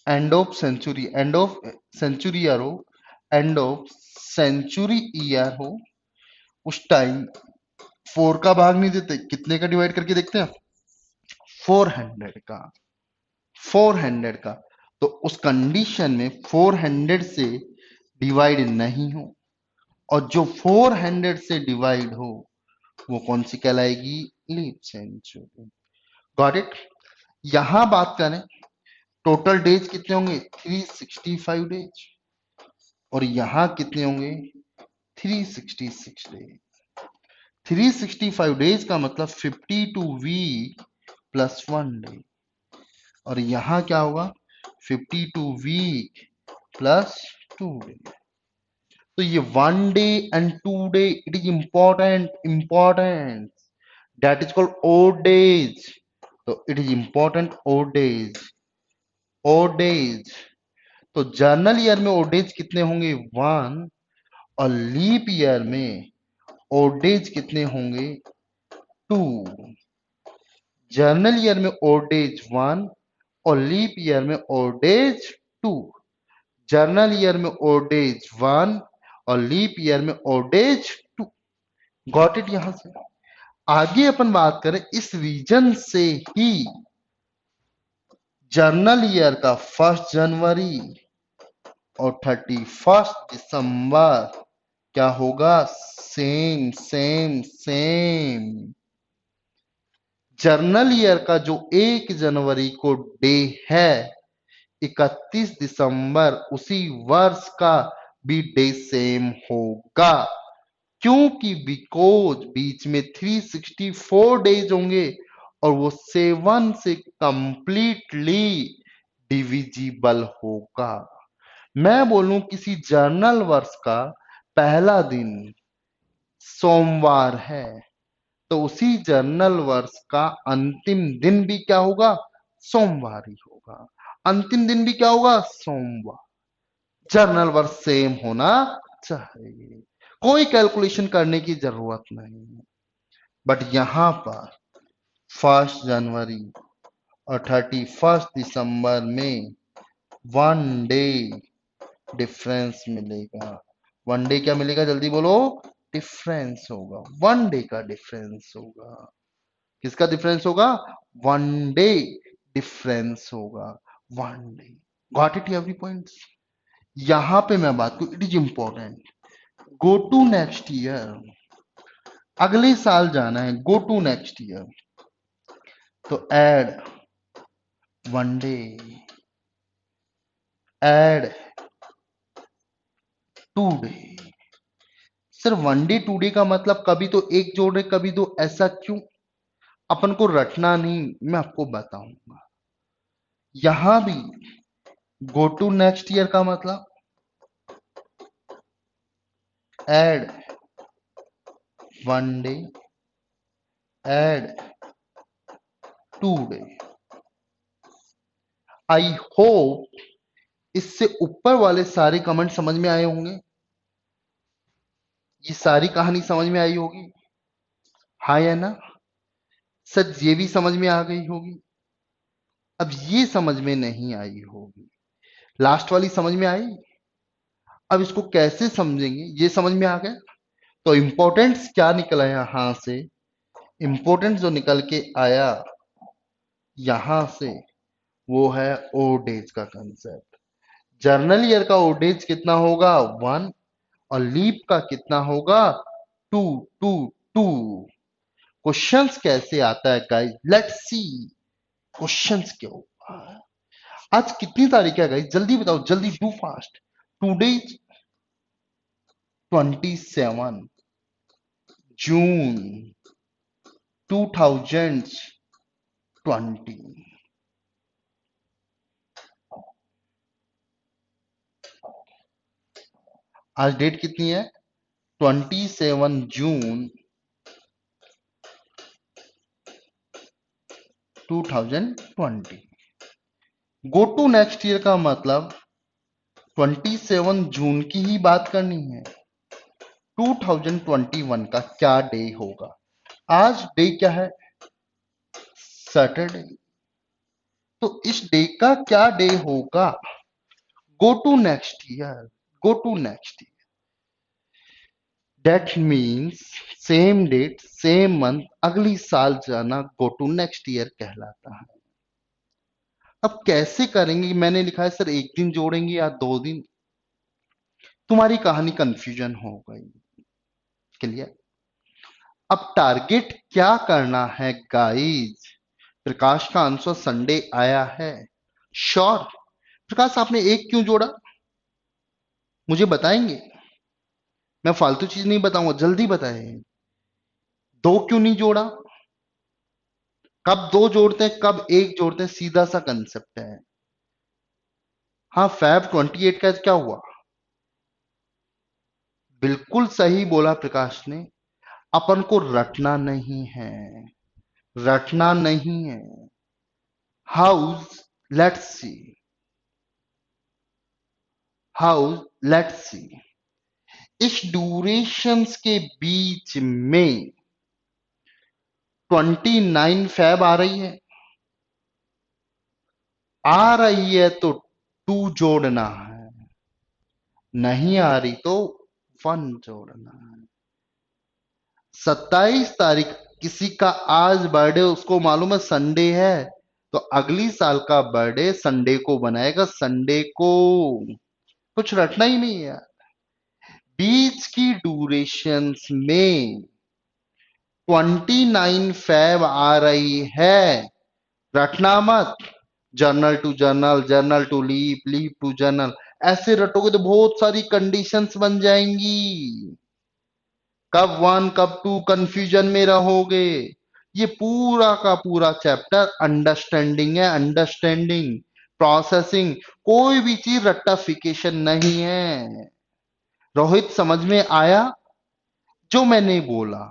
end of century, end of century year हो, एंड ऑफ सेंचुरी ईयर हो, उस टाइम 4 का भाग नहीं देते, कितने का डिवाइड करके देखते हैं? 400 का। 400 का। तो उस कंडीशन में 400 से डिवाइड नहीं हो, और जो 400 से डिवाइड हो वो कौन सी कहलाएगी? Leap century. Got it? यहां बात करें टोटल डेज कितने होंगे? 365 डेज। और यहां कितने होंगे? 366 डेज। 365 डेज का मतलब 52 वीक प्लस 1 डे, और यहां क्या होगा? 52 वीक प्लस 2 डे। तो ये 1 day and 2 day, it is important, that is called odd days. तो it is important odd days. Odd days, तो जर्नल ईयर में ओड डेज कितने होंगे? 1। और लीप ईयर में ओड डेज कितने होंगे? 2। जर्नल ईयर में ओड डेज 1 और लीप ईयर में ओड डेज 2। जर्नल ईयर में ओड डेज 1 और लीप ईयर में ओड डेज 2। Got it? यहां से आगे अपन बात करें, इस रीजन से ही जर्नल ईयर का 1 जनवरी और 31 दिसंबर क्या होगा? Same same same. Journal year का जो 1 जनवरी को डे है, 31 दिसंबर उसी वर्ष का भी डे सेम होगा। क्योंकि बिकॉज बीच में 364 डेज होंगे और वो 7 से कंप्लीटली डिविजिबल होगा। मैं बोलूं किसी जर्नल वर्ष का पहला दिन सोमवार है, तो उसी जर्नल वर्ष का अंतिम दिन भी क्या होगा? सोमवार ही होगा। अंतिम दिन भी क्या होगा? सोमवार। जर्नल वर्ष सेम होना चाहिए, कोई कैलकुलेशन करने की जरूरत नहीं है। बट यहां पर 1 जनवरी और 31 दिसंबर में 1 डे डिफरेंस मिलेगा। 1 डे क्या मिलेगा? जल्दी बोलो। डिफरेंस होगा, 1 डे का डिफरेंस होगा। किसका डिफरेंस होगा? 1 डे डिफरेंस होगा। 1 day. Got it every points? यहां पे मैं बात करूं, it is important. Go to next year, अगले साल जाना है। गो टू नेक्स्ट ईयर, तो ऐड 1 डे, ऐड 2 डे। सिर्फ 1 डे 2 डे का मतलब कभी तो एक जोड़ रहे कभी दो, ऐसा क्यों? अपन को रटना नहीं, मैं आपको बताऊंगा। यहां भी गो टू नेक्स्ट ईयर का मतलब add 1 day, add 2 day. I hope इससे ऊपर वाले सारे कमेंट समझ में आए होंगे, ये सारी कहानी समझ में आई होगी। हाँ या ना? सच ये भी समझ में आ गई होगी। अब ये समझ में नहीं आई होगी, लास्ट वाली समझ में आई। अब इसको कैसे समझेंगे, ये समझ में आ गया। तो इंपॉर्टेंस क्या निकला यहां से? इंपॉर्टेंस जो निकल के आया यहां से वो है ओडेज का कंसेप्ट। जर्नल ईयर का ओडेज कितना होगा? 1, और लीप का कितना होगा? 2 2 2। क्वेश्चंस कैसे आता है गाइस? लेट्स सी क्वेश्चंस क्या होगा। आज कितनी तारीख है गाइस? जल्दी बताओ, जल्दी डू फास्ट। टुडे 27 जून 2020। आज डेट कितनी है? 27 जून 2020। गो टू नेक्स्ट ईयर का मतलब 27 जून की ही बात करनी है। 2021 का क्या डे होगा? आज डे क्या है? सैटरडे। तो इस डे का क्या डे होगा? Go to next year, go to next year. That means same date same month, अगली साल जाना गो टू नेक्स्ट ईयर कहलाता है। अब कैसे करेंगे? मैंने लिखा है सर 1 दिन जोड़ेंगे या 2 दिन। तुम्हारी कहानी कंफ्यूजन हो गई। क्लियर? अब टारगेट क्या करना है गाइस? प्रकाश का आंसर संडे आया है। श्योर? प्रकाश आपने एक क्यों जोड़ा, मुझे बताएंगे? मैं फालतू चीज नहीं बताऊंगा, जल्दी बताएं। 2 क्यों नहीं जोड़ा? कब 2 जोड़ते हैं, कब 1 जोड़ते हैं, सीधा सा कंसेप्ट है। हाँ, फैब 28 का क्या हुआ? बिल्कुल सही बोला प्रकाश ने। अपन को रटना नहीं है, रटना नहीं है। House, let's see, house, let's see. इस ड्यूरेशंस के बीच में 29 फैब आ रही है, आ रही है तो 2 जोड़ना है, नहीं आ रही तो 1 जोड़ना है। 27 तारीख किसी का आज बर्थडे, उसको मालूम है संडे है, तो अगली साल का बर्थडे संडे को बनाएगा, संडे को। कुछ रटना ही नहीं है। बीच की ड्यूरेशंस में 29 फेब आ रही है, रटना मत। General to general, general to leap, leap to general, ऐसे रटोगे तो बहुत सारी कंडीशंस बन जाएंगी। कब वन कब टू कंफ्यूजन में रहोगे। ये पूरा का पूरा चैप्टर अंडरस्टैंडिंग है, अंडरस्टैंडिंग, प्रोसेसिंग। कोई भी चीज रट्टाफिकेशन नहीं है। रोहित, समझ में आया जो मैंने बोला?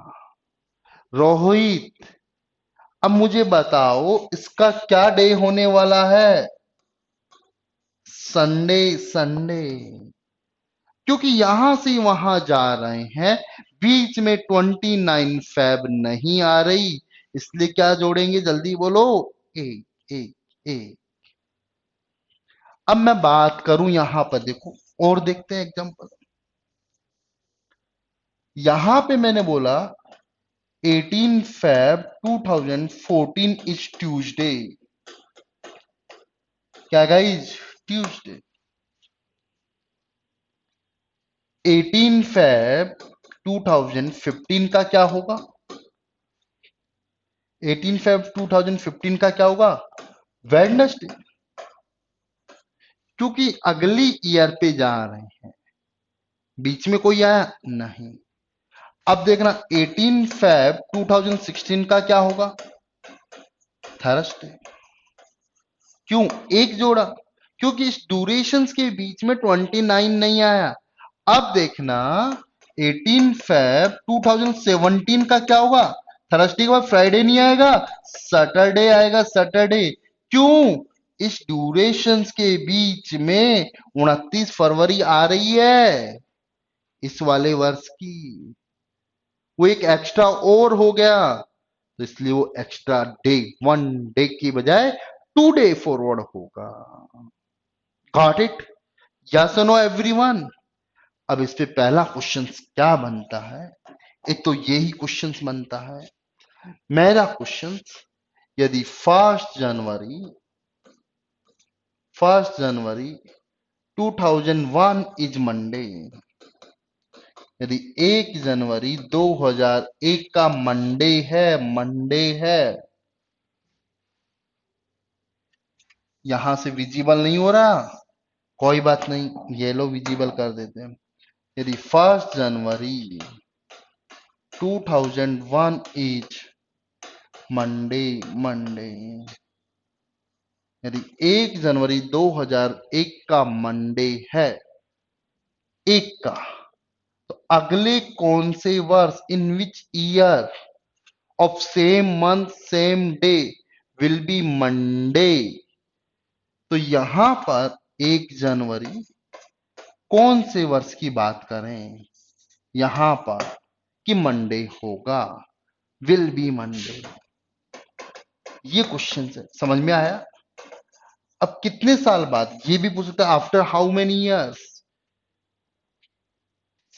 रोहित, अब मुझे बताओ इसका क्या डे होने वाला है? Sunday, Sunday. क्योंकि यहां से वहां जा रहे हैं, बीच में 29 फेब नहीं आ रही, इसलिए क्या जोड़ेंगे? जल्दी बोलो। ए, ए, ए। अब मैं बात करूं यहां पर, देखो और देखते हैं एग्जांपल। यहां पे मैंने बोला 18 फेब 2014 इज ट्यूसडे। क्या गाइज? ट्यूसडे। 18 फेब 2015 का क्या होगा? 18 फेब 2015 का क्या होगा? वेडनेसडे। क्योंकि अगली ईयर पे जा रहे हैं, बीच में कोई आया नहीं। अब देखना 18 फेब 2016 का क्या होगा? थर्सडे। क्यों एक जोड़ा? क्योंकि इस ड्यूरेशंस के बीच में 29 नहीं आया। अब देखना 18 फेब 2017 का क्या होगा? थर्सडे के बाद फ्राइडे नहीं आएगा, सैटरडे आएगा, सैटरडे। क्यों? इस ड्यूरेशंस के बीच में 29 फरवरी आ रही है, इस वाले वर्ष की। वो एक एक्स्ट्रा और हो गया, तो इसलिए वो एक्स्ट्रा डे, 1 डे की बजाय 2 डे फॉरवर्ड होगा। Got it? यस और नो एवरीवन? अब इस पे पहला क्वेश्चन क्या बनता है? एक तो यही क्वेश्चन बनता है मेरा क्वेश्चन। यदि 1 जनवरी 2001 इज मंडे, यदि 1 जनवरी 2001 का मंडे है, मंडे है, यहां से विजिबल नहीं हो रहा, कोई बात नहीं, येलो विजिबल कर देते हैं। यदि 1 जनवरी 2001 इज मंडे, मंडे, यदि 1 जनवरी 2001 का मंडे है, एक का, तो अगले कौन से वर्ष, in which year of same month same day will be Monday? तो यहां पर 1 जनवरी कौन से वर्ष की बात करें यहां पर कि मंडे होगा, विल बी मंडे? ये क्वेश्चन है, समझ में आया? अब कितने साल बाद, ये भी पूछ सकता है, after how many years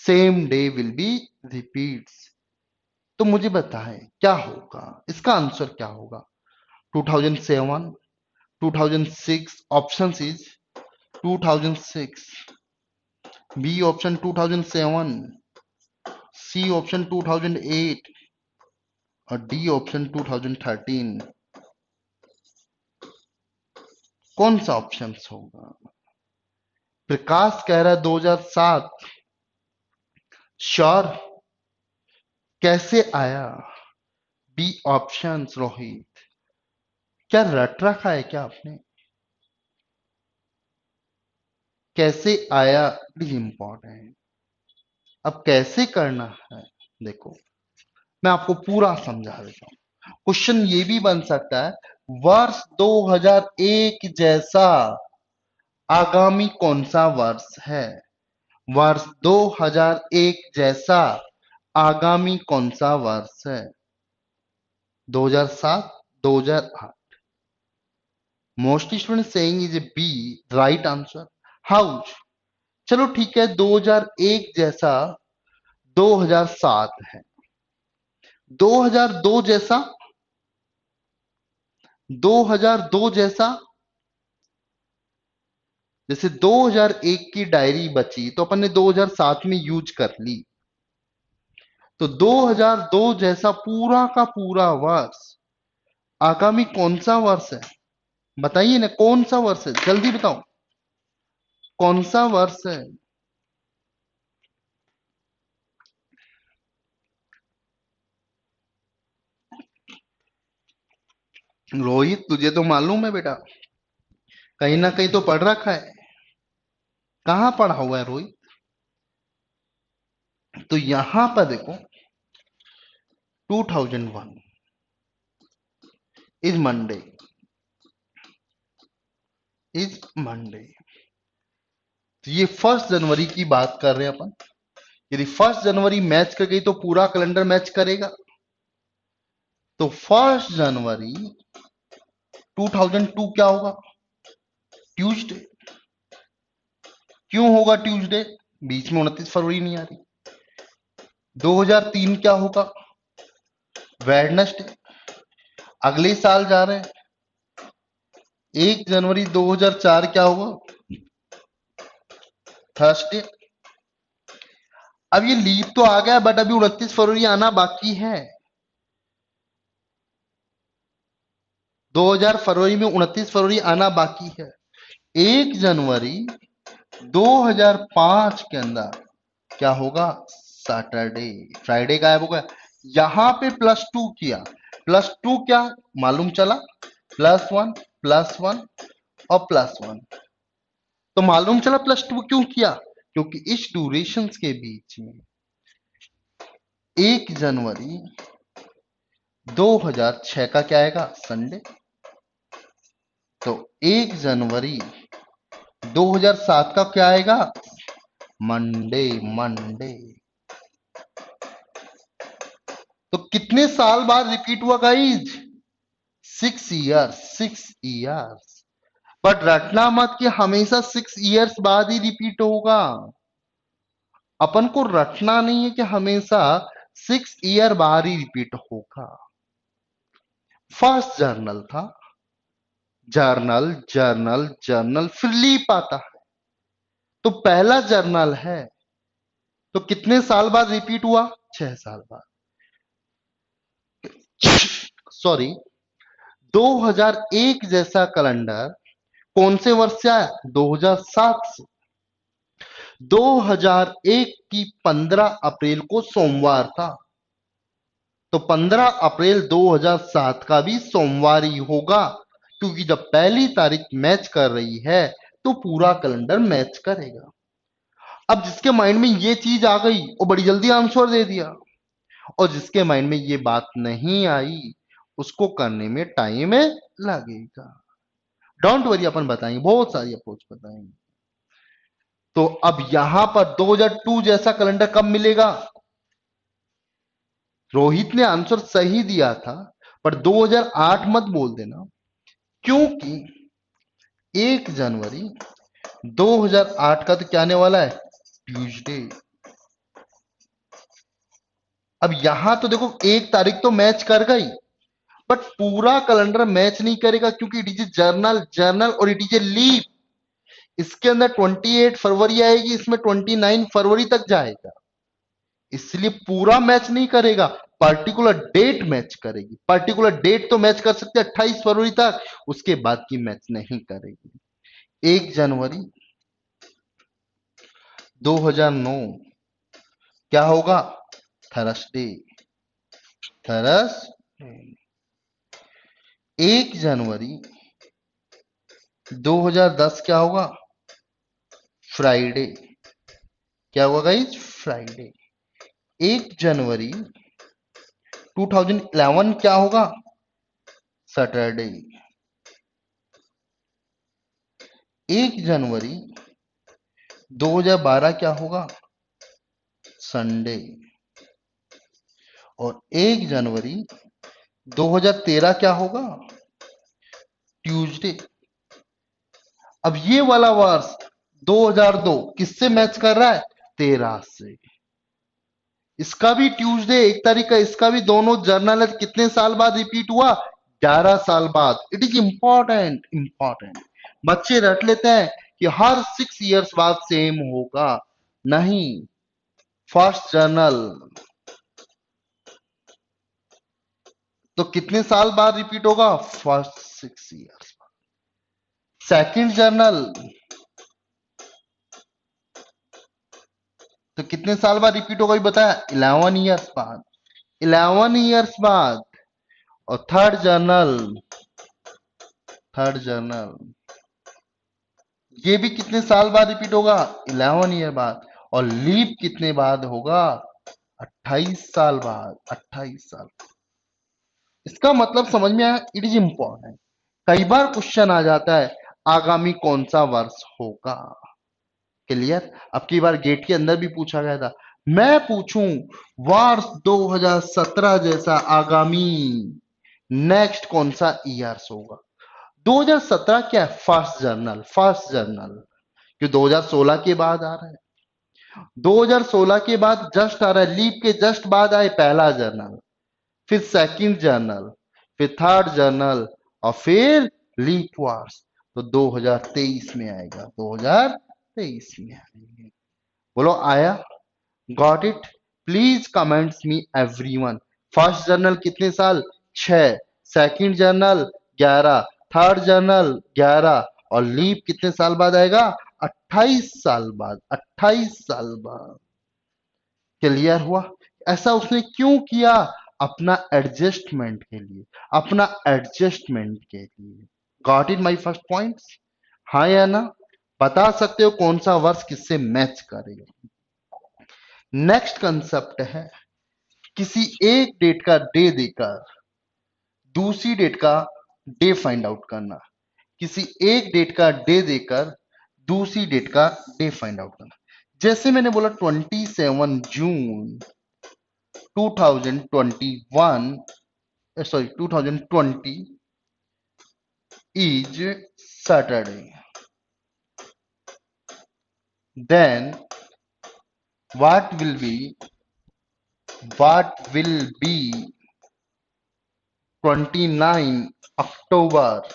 same day will B repeats. तो मुझे बताएं क्या होगा, इसका आंसर क्या होगा? 2007, 2006, option is 2006, B option 2007, C option 2008 और डी ऑप्शन 2013। कौन सा ऑप्शन होगा? प्रकाश कह रहा है 2007। श्योर? कैसे आया बी ऑप्शन? रोहित, क्या रट रखा है क्या आपने? कैसे आया इज इंपॉर्टेंट। अब कैसे करना है, देखो मैं आपको पूरा समझा देता हूं। क्वेश्चन ये भी बन सकता है, वर्ष 2001 जैसा आगामी कौन सा वर्ष है? वर्ष 2001 जैसा आगामी कौन सा वर्ष है? 2007, 2008। Most student saying is A B right answer. How? चलो ठीक है, 2001 जैसा 2007 है, 2002 जैसा 2002 जैसा, जैसे 2001 की डायरी बची तो अपन ने 2007 में यूज कर ली, तो 2002 जैसा पूरा का पूरा वर्ष आगामी कौन सा वर्ष है? बताइए ना, कौन सा वर्ष है, जल्दी बताओ, कौन सा वर्ष है? रोहित तुझे तो मालूम है बेटा, कहीं ना कहीं तो पढ़ रखा है। कहाँ पढ़ा हुआ है रोहित? तो यहां पर देखो, 2001 इज मंडे, इज मंडे। तो ये 1 जनवरी की बात कर रहे हैं अपन। यदि 1 जनवरी मैच कर गई तो पूरा कैलेंडर मैच करेगा। तो 1 जनवरी 2002 क्या होगा? ट्यूसडे। क्यों होगा ट्यूसडे? बीच में 29 फरवरी नहीं आ रही। 2003 क्या होगा? वेडनेसडे। अगले साल जा रहे हैं, 1 जनवरी 2004 क्या होगा? थर्सडे। अब ये लीप तो आ गया, बट अभी 29 फरवरी आना बाकी है। 2000 फरवरी में 29 फरवरी आना बाकी है। 1 जनवरी 2005 के अंदर क्या होगा? सैटरडे। फ्राइडे गायब होगा। यहां पे +2 किया, +2 क्या मालूम चला? +1 +1 और +1। तो मालूम चला +2 क्यों किया? क्योंकि इस ड्यूरेशन के बीच में 1 जनवरी 2006 का क्या आएगा? संडे। तो 1 जनवरी 2007 का क्या आएगा? Monday, Monday. तो कितने साल बाद रिपीट हुआ गाइज? 6 years, 6 years. बट रटना मत कि हमेशा 6 ईयर्स बाद ही रिपीट होगा। अपन को रटना नहीं है कि हमेशा 6 ईयर बाद ही रिपीट होगा। फर्स्ट जर्नल था, जर्नल जर्नल जर्नल, फिर लीप आता है। तो पहला जर्नल है, तो कितने साल बाद रिपीट हुआ? 6 साल बाद। सॉरी, 2001 जैसा कैलेंडर कौन से वर्ष से आया? 2007 से। 2001 की 15 अप्रैल को सोमवार था, तो 15 अप्रैल 2007 का भी सोमवार ही होगा, क्योंकि जब पहली तारीख मैच कर रही है तो पूरा कैलेंडर मैच करेगा। अब जिसके माइंड में ये चीज आ गई वो बड़ी जल्दी आंसर दे दिया, और जिसके माइंड में ये बात नहीं आई उसको करने में टाइम लगेगा। डोंट वरी, अपन बताएंगे, बहुत सारी अप्रोच बताएंगे। तो अब यहां पर 2002 जैसा कैलेंडर कब मिलेगा? रोहित ने आंसर सही दिया था, पर 2008 मत बोल देना, क्योंकि 1 जनवरी 2008 का तो क्या आने वाला है? ट्यूसडे। अब यहां तो देखो 1 तारीख तो मैच कर गई, बट पूरा कैलेंडर मैच नहीं करेगा, क्योंकि it is a journal, journal और इट इज ए लीप। इसके अंदर 28 फरवरी आएगी, इसमें 29 फरवरी तक जाएगा, इसलिए पूरा मैच नहीं करेगा, पर्टिकुलर डेट मैच करेगी। पर्टिकुलर डेट तो मैच कर सकते 28 फरवरी तक, उसके बाद की मैच नहीं करेगी। 1 जनवरी 2009 क्या होगा? Thursday, Thursday. 1 जनवरी 2010 क्या होगा? फ्राइडे। क्या होगा गाइस? फ्राइडे। 1 जनवरी 2011 क्या होगा? सैटरडे। 1 जनवरी 2012 क्या होगा? संडे। और 1 जनवरी 2013 क्या होगा? ट्यूसडे। अब ये वाला वर्ष 2002 किससे मैच कर रहा है? 13 से। इसका भी ट्यूसडे 1 तारीख का, इसका भी, दोनों जर्नल है, कितने साल बाद रिपीट हुआ? 11 साल बाद। It is important, important. बच्चे रट लेते हैं कि हर 6 इयर्स बाद सेम होगा, नहीं। फर्स्ट जर्नल तो कितने साल बाद रिपीट होगा? First 6 years. सेकंड जर्नल तो कितने साल बाद रिपीट होगा, ये बताया? 11 इयर्स बाद। 11 इयर्स बाद। और थर्ड जर्नल ये भी कितने साल बाद रिपीट होगा? 11 ईयर बाद। और लीप कितने बाद होगा? 28 साल बाद। 28 साल। इसका मतलब समझ में आया? It is important. कई बार क्वेश्चन आ जाता है आगामी कौन सा वर्ष होगा। क्लियर? अब की बार गेट के अंदर भी पूछा गया था। मैं पूछूं वर्ष 2017 जैसा आगामी नेक्स्ट कौन सा ईयर्स होगा? 2017 क्या है? फर्स्ट जर्नल जो 2016 के बाद आ रहा है। 2016 के बाद जस्ट आ रहा है, लीप के जस्ट बाद आए पहला जर्नल, फिर सेकंड जर्नल, फिर थर्ड जर्नल, और फिर लीप वर्ष। तो 2023 में आएगा, 2023 में आएगा। बोलो आया? Got it? Please comments me everyone. First journal कितने साल? 6। Second journal 11। Third journal 11। और लीप कितने साल बाद आएगा? 28 साल बाद। 28 साल बाद। क्लियर हुआ? ऐसा उसने क्यों किया? अपना एडजस्टमेंट के लिए, अपना एडजस्टमेंट के लिए। Got it my first point? हाँ या ना? बता सकते हो कौन सा वर्ष किससे मैच करेगा? नेक्स्ट कंसेप्ट है किसी एक डेट का डे देकर दूसरी डेट का डे फाइंड आउट करना। किसी एक डेट का डे देकर दूसरी डेट का डे फाइंड आउट करना। जैसे मैंने बोला 27 जून 2021, sorry 2020 is Saturday. Then what will be 29 अक्टूबर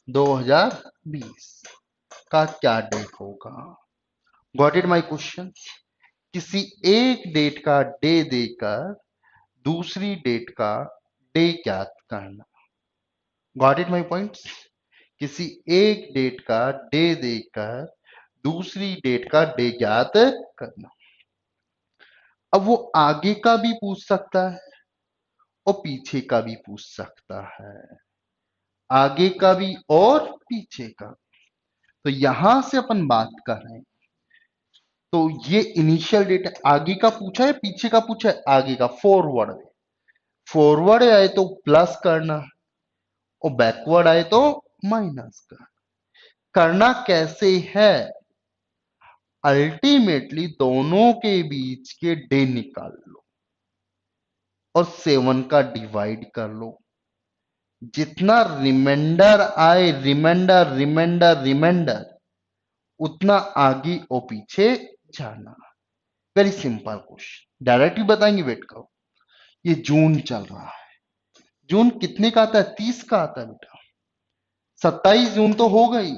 2020 का क्या डेट होगा? Got it my question? किसी एक डेट का डे देकर दूसरी डेट का डे ज्ञात करना। Got it my points? किसी एक डेट का डे देकर दूसरी डेट का डे ज्ञात करना। अब वो आगे का भी पूछ सकता है और पीछे का भी पूछ सकता है, आगे का भी और पीछे का। तो यहां से अपन बात कर रहे हैं, तो ये इनिशियल डेट है। आगे का पूछा है, पीछे का पूछा है? आगे का। फॉरवर्ड, फॉरवर्ड आए तो प्लस करना और बैकवर्ड आए तो माइनस करना कैसे है? अल्टीमेटली दोनों के बीच के डे निकाल लो और 7 का डिवाइड कर लो। जितना रिमाइंडर आए, रिमाइंडर रिमाइंडर रिमाइंडर, उतना आगे और पीछे जाना। वेरी सिंपल क्वेश्चन, डायरेक्टली बताएंगे। वेट करो, ये जून चल रहा है। जून कितने का आता है? 30 का आता है बेटा। 27 जून तो हो गई,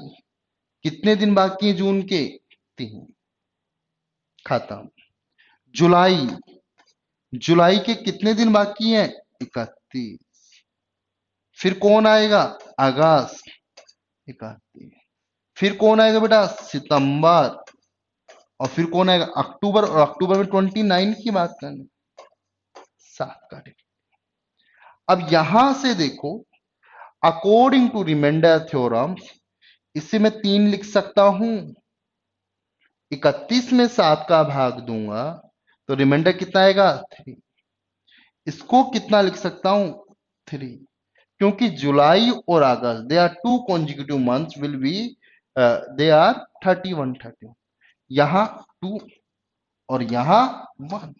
कितने दिन बाकी है जून के? 3। खत्म। जुलाई, जुलाई के कितने दिन बाकी हैं? 31। फिर कौन आएगा? अगस्त, 31। फिर कौन आएगा बेटा? सितंबर। और फिर कौन आएगा? अक्टूबर। और अक्टूबर में 29 की बात करें, 7 का डेट। अब यहां से देखो, अकॉर्डिंग टू रिमाइंडर थ्योरम, इसे मैं 3 लिख सकता हूं। 31 में 7 का भाग दूंगा तो रिमाइंडर कितना आएगा? 3। इसको कितना लिख सकता हूं? 3। क्योंकि जुलाई और अगस्त, they are 2 consecutive months, will be they are 31। यहां 2 और यहां 1।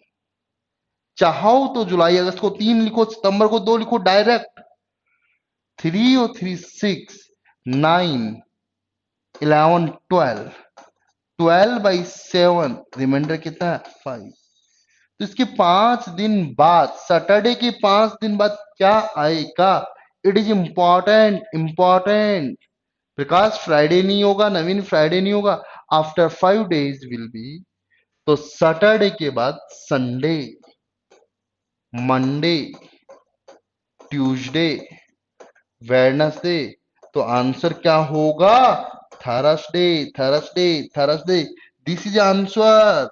चाहो तो जुलाई अगस्त को 3 लिखो, सितंबर को 2 लिखो, डायरेक्ट। 3 और 3 6, 9, 11, 12। 12/7, रिमाइंडर कितना है? 5। तो इसके 5 दिन बाद, सैटरडे के 5 दिन बाद क्या आएगा? It is important, important. Prakash Friday नहीं होगा, नवीन फ्राइडे नहीं होगा। आफ्टर 5 days विल बी, तो सैटरडे के बाद संडे, मंडे, ट्यूसडे, वेडनेसडे। तो आंसर क्या होगा? Thursday, Thursday, Thursday. This is answer.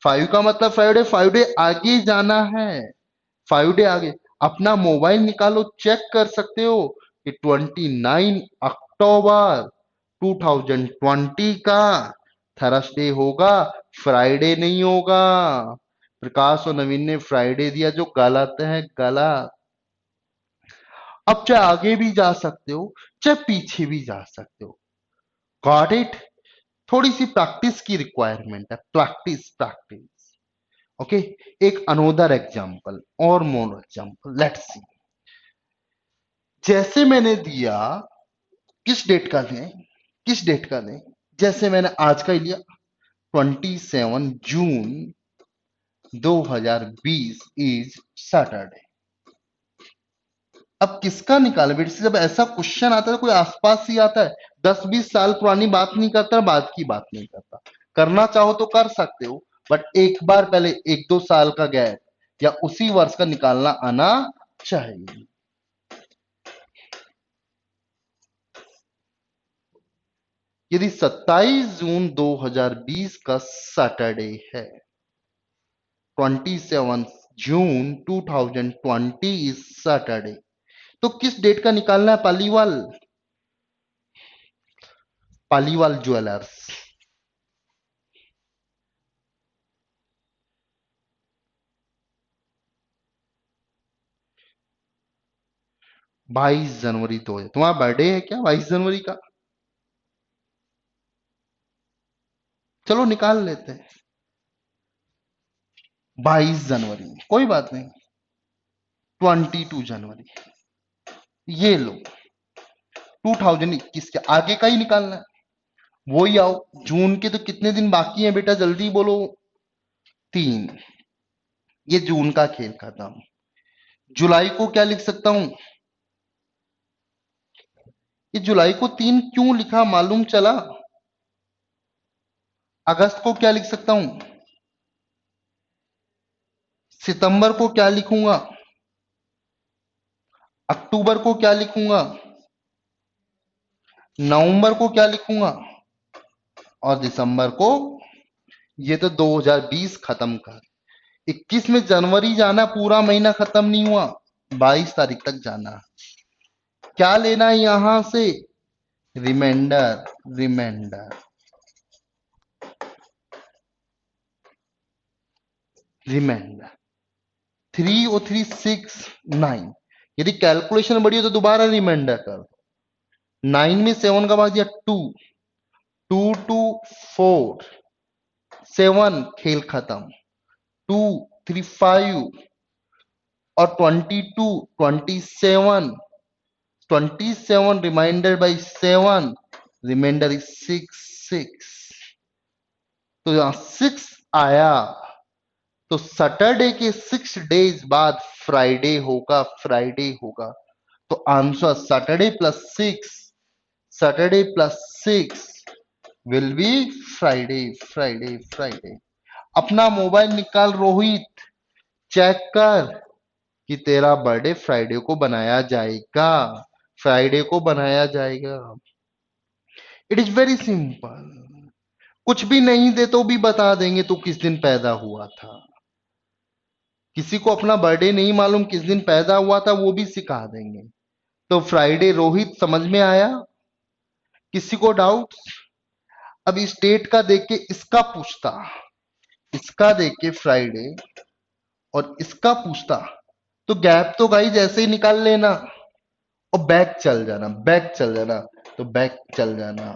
5 का मतलब फ्राइडे, 5 डे आगे जाना है, 5 डे आगे। अपना मोबाइल निकालो, चेक कर सकते हो कि 29 अक्टूबर 2020 का थर्सडे होगा, फ्राइडे नहीं होगा। प्रकाश और नवीन ने फ्राइडे दिया, जो गलत है, गलत। अब चाहे आगे भी जा सकते हो, चाहे पीछे भी जा सकते हो। Got it? थोड़ी सी प्रैक्टिस की रिक्वायरमेंट है, प्रैक्टिस, प्रैक्टिस। ओके। एक अनोदर एग्जांपल, और मोर एग्जांपल, लेट्स सी। जैसे मैंने दिया, किस डेट का दें, किस डेट का दें? जैसे मैंने आज का ही लिया, 27 जून 2020 इज सैटरडे। अब किसका निकाले बेटे? जब ऐसा क्वेश्चन आता है तो कोई आसपास ही आता है, 10-20 साल पुरानी बात नहीं करता, बाद की बात नहीं करता। करना चाहो तो कर सकते हो, बट एक बार पहले 1-2 साल का गैप या उसी वर्ष का निकालना आना चाहिए। यदि 27 जून 2020 का सैटरडे है, 27 जून 2020 इज सैटरडे, तो किस डेट का निकालना है? पालीवाल, पालीवाल ज्वेलर्स। 22 जनवरी तो है, तुम्हारा बर्थडे है क्या 22 जनवरी का? चलो निकाल लेते हैं, 22 जनवरी, कोई बात नहीं। 22 जनवरी, ये लो। 2021 के आगे का ही निकालना है, वो ही आओ। जून के तो कितने दिन बाकी हैं बेटा, जल्दी बोलो। 3। ये जून का खेल खत्म। जुलाई को क्या लिख सकता हूं? ये जुलाई को 3 क्यों लिखा मालूम चला? अगस्त को क्या लिख सकता हूं? सितंबर को क्या लिखूंगा? अक्टूबर को क्या लिखूंगा? नवंबर को क्या लिखूंगा? और दिसंबर को? ये तो 2020 खत्म कर। 21 में जनवरी जाना, पूरा महीना खत्म नहीं हुआ, 22 तारीख तक जाना। क्या लेना है यहां से? Reminder, remainder, reminder. 3 और 3 6 9। यदि कैलकुलेशन बढ़ी हो तो दोबारा रिमाइंडर कर। 9 में 7 का भाग दिया 2, 2 2 4, 7, खेल खत्म। 2 3 5 और 22 27, 27 reminded by 7, remainder is 6 6। तो यहां 6 आया, तो सैटरडे के 6 डेज बाद फ्राइडे होगा, फ्राइडे होगा। तो answer Saturday plus 6, Saturday plus 6 will be Friday, Friday, Friday. अपना मोबाइल निकाल रोहित, चेक कर कि तेरा बर्थडे फ्राइडे को बनाया जाएगा, फ्राइडे को बनाया जाएगा। It is very simple. कुछ भी नहीं दे तो भी बता देंगे तू किस दिन पैदा हुआ था। किसी को अपना बर्थडे नहीं मालूम किस दिन पैदा हुआ था, वो भी सिखा देंगे। तो फ्राइडे रोहित समझ में आया? किसी को डाउट? अब इस डेट का देख के इसका पूछता, इसका देख के फ्राइडे और इसका पूछता, तो गैप तो गाइस ऐसे ही निकाल लेना और बैक चल जाना, बैक चल जाना, तो बैक चल जाना।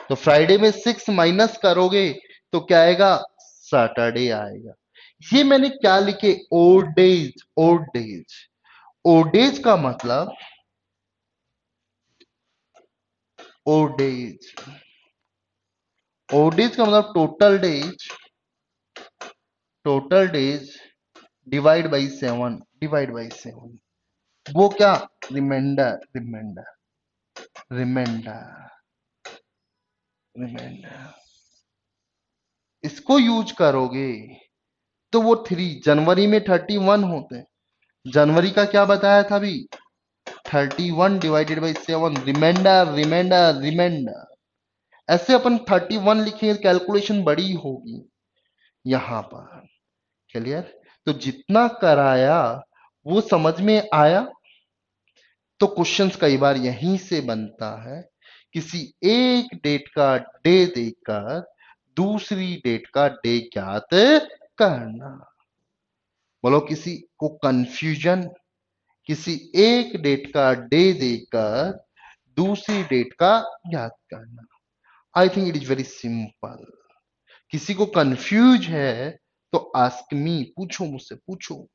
तो फ्राइडे में 6 माइनस करोगे तो क्या आएगा? सैटरडे आएगा। ये मैंने क्या लिखे? Odd days, odd days. Odd days का मतलब, ओड डेज, ओड डेज का मतलब total days total days divide by 7 वो क्या, रिमाइंडर रिमाइंडर रिमाइंडर रिमाइंडर इसको यूज करोगे तो वो 3 जनवरी में 31 होते हैं। जनवरी का क्या बताया था अभी, 31 divided by 7, remainder remainder remainder. ऐसे अपन 31 लिखेंगे, कैलकुलेशन बड़ी होगी यहां पर। क्लियर। तो जितना कराया वो समझ में आया। तो क्वेश्चंस कई बार यहीं से बनता है, किसी एक डेट का डे देकर दूसरी डेट का डे ज्ञात करना। बोलो, किसी को कंफ्यूजन, किसी एक डेट का डे देकर दूसरी डेट का ज्ञात करना। I think it is very simple. किसी को कंफ्यूज है तो आस्क मी, पूछो मुझसे, पूछो।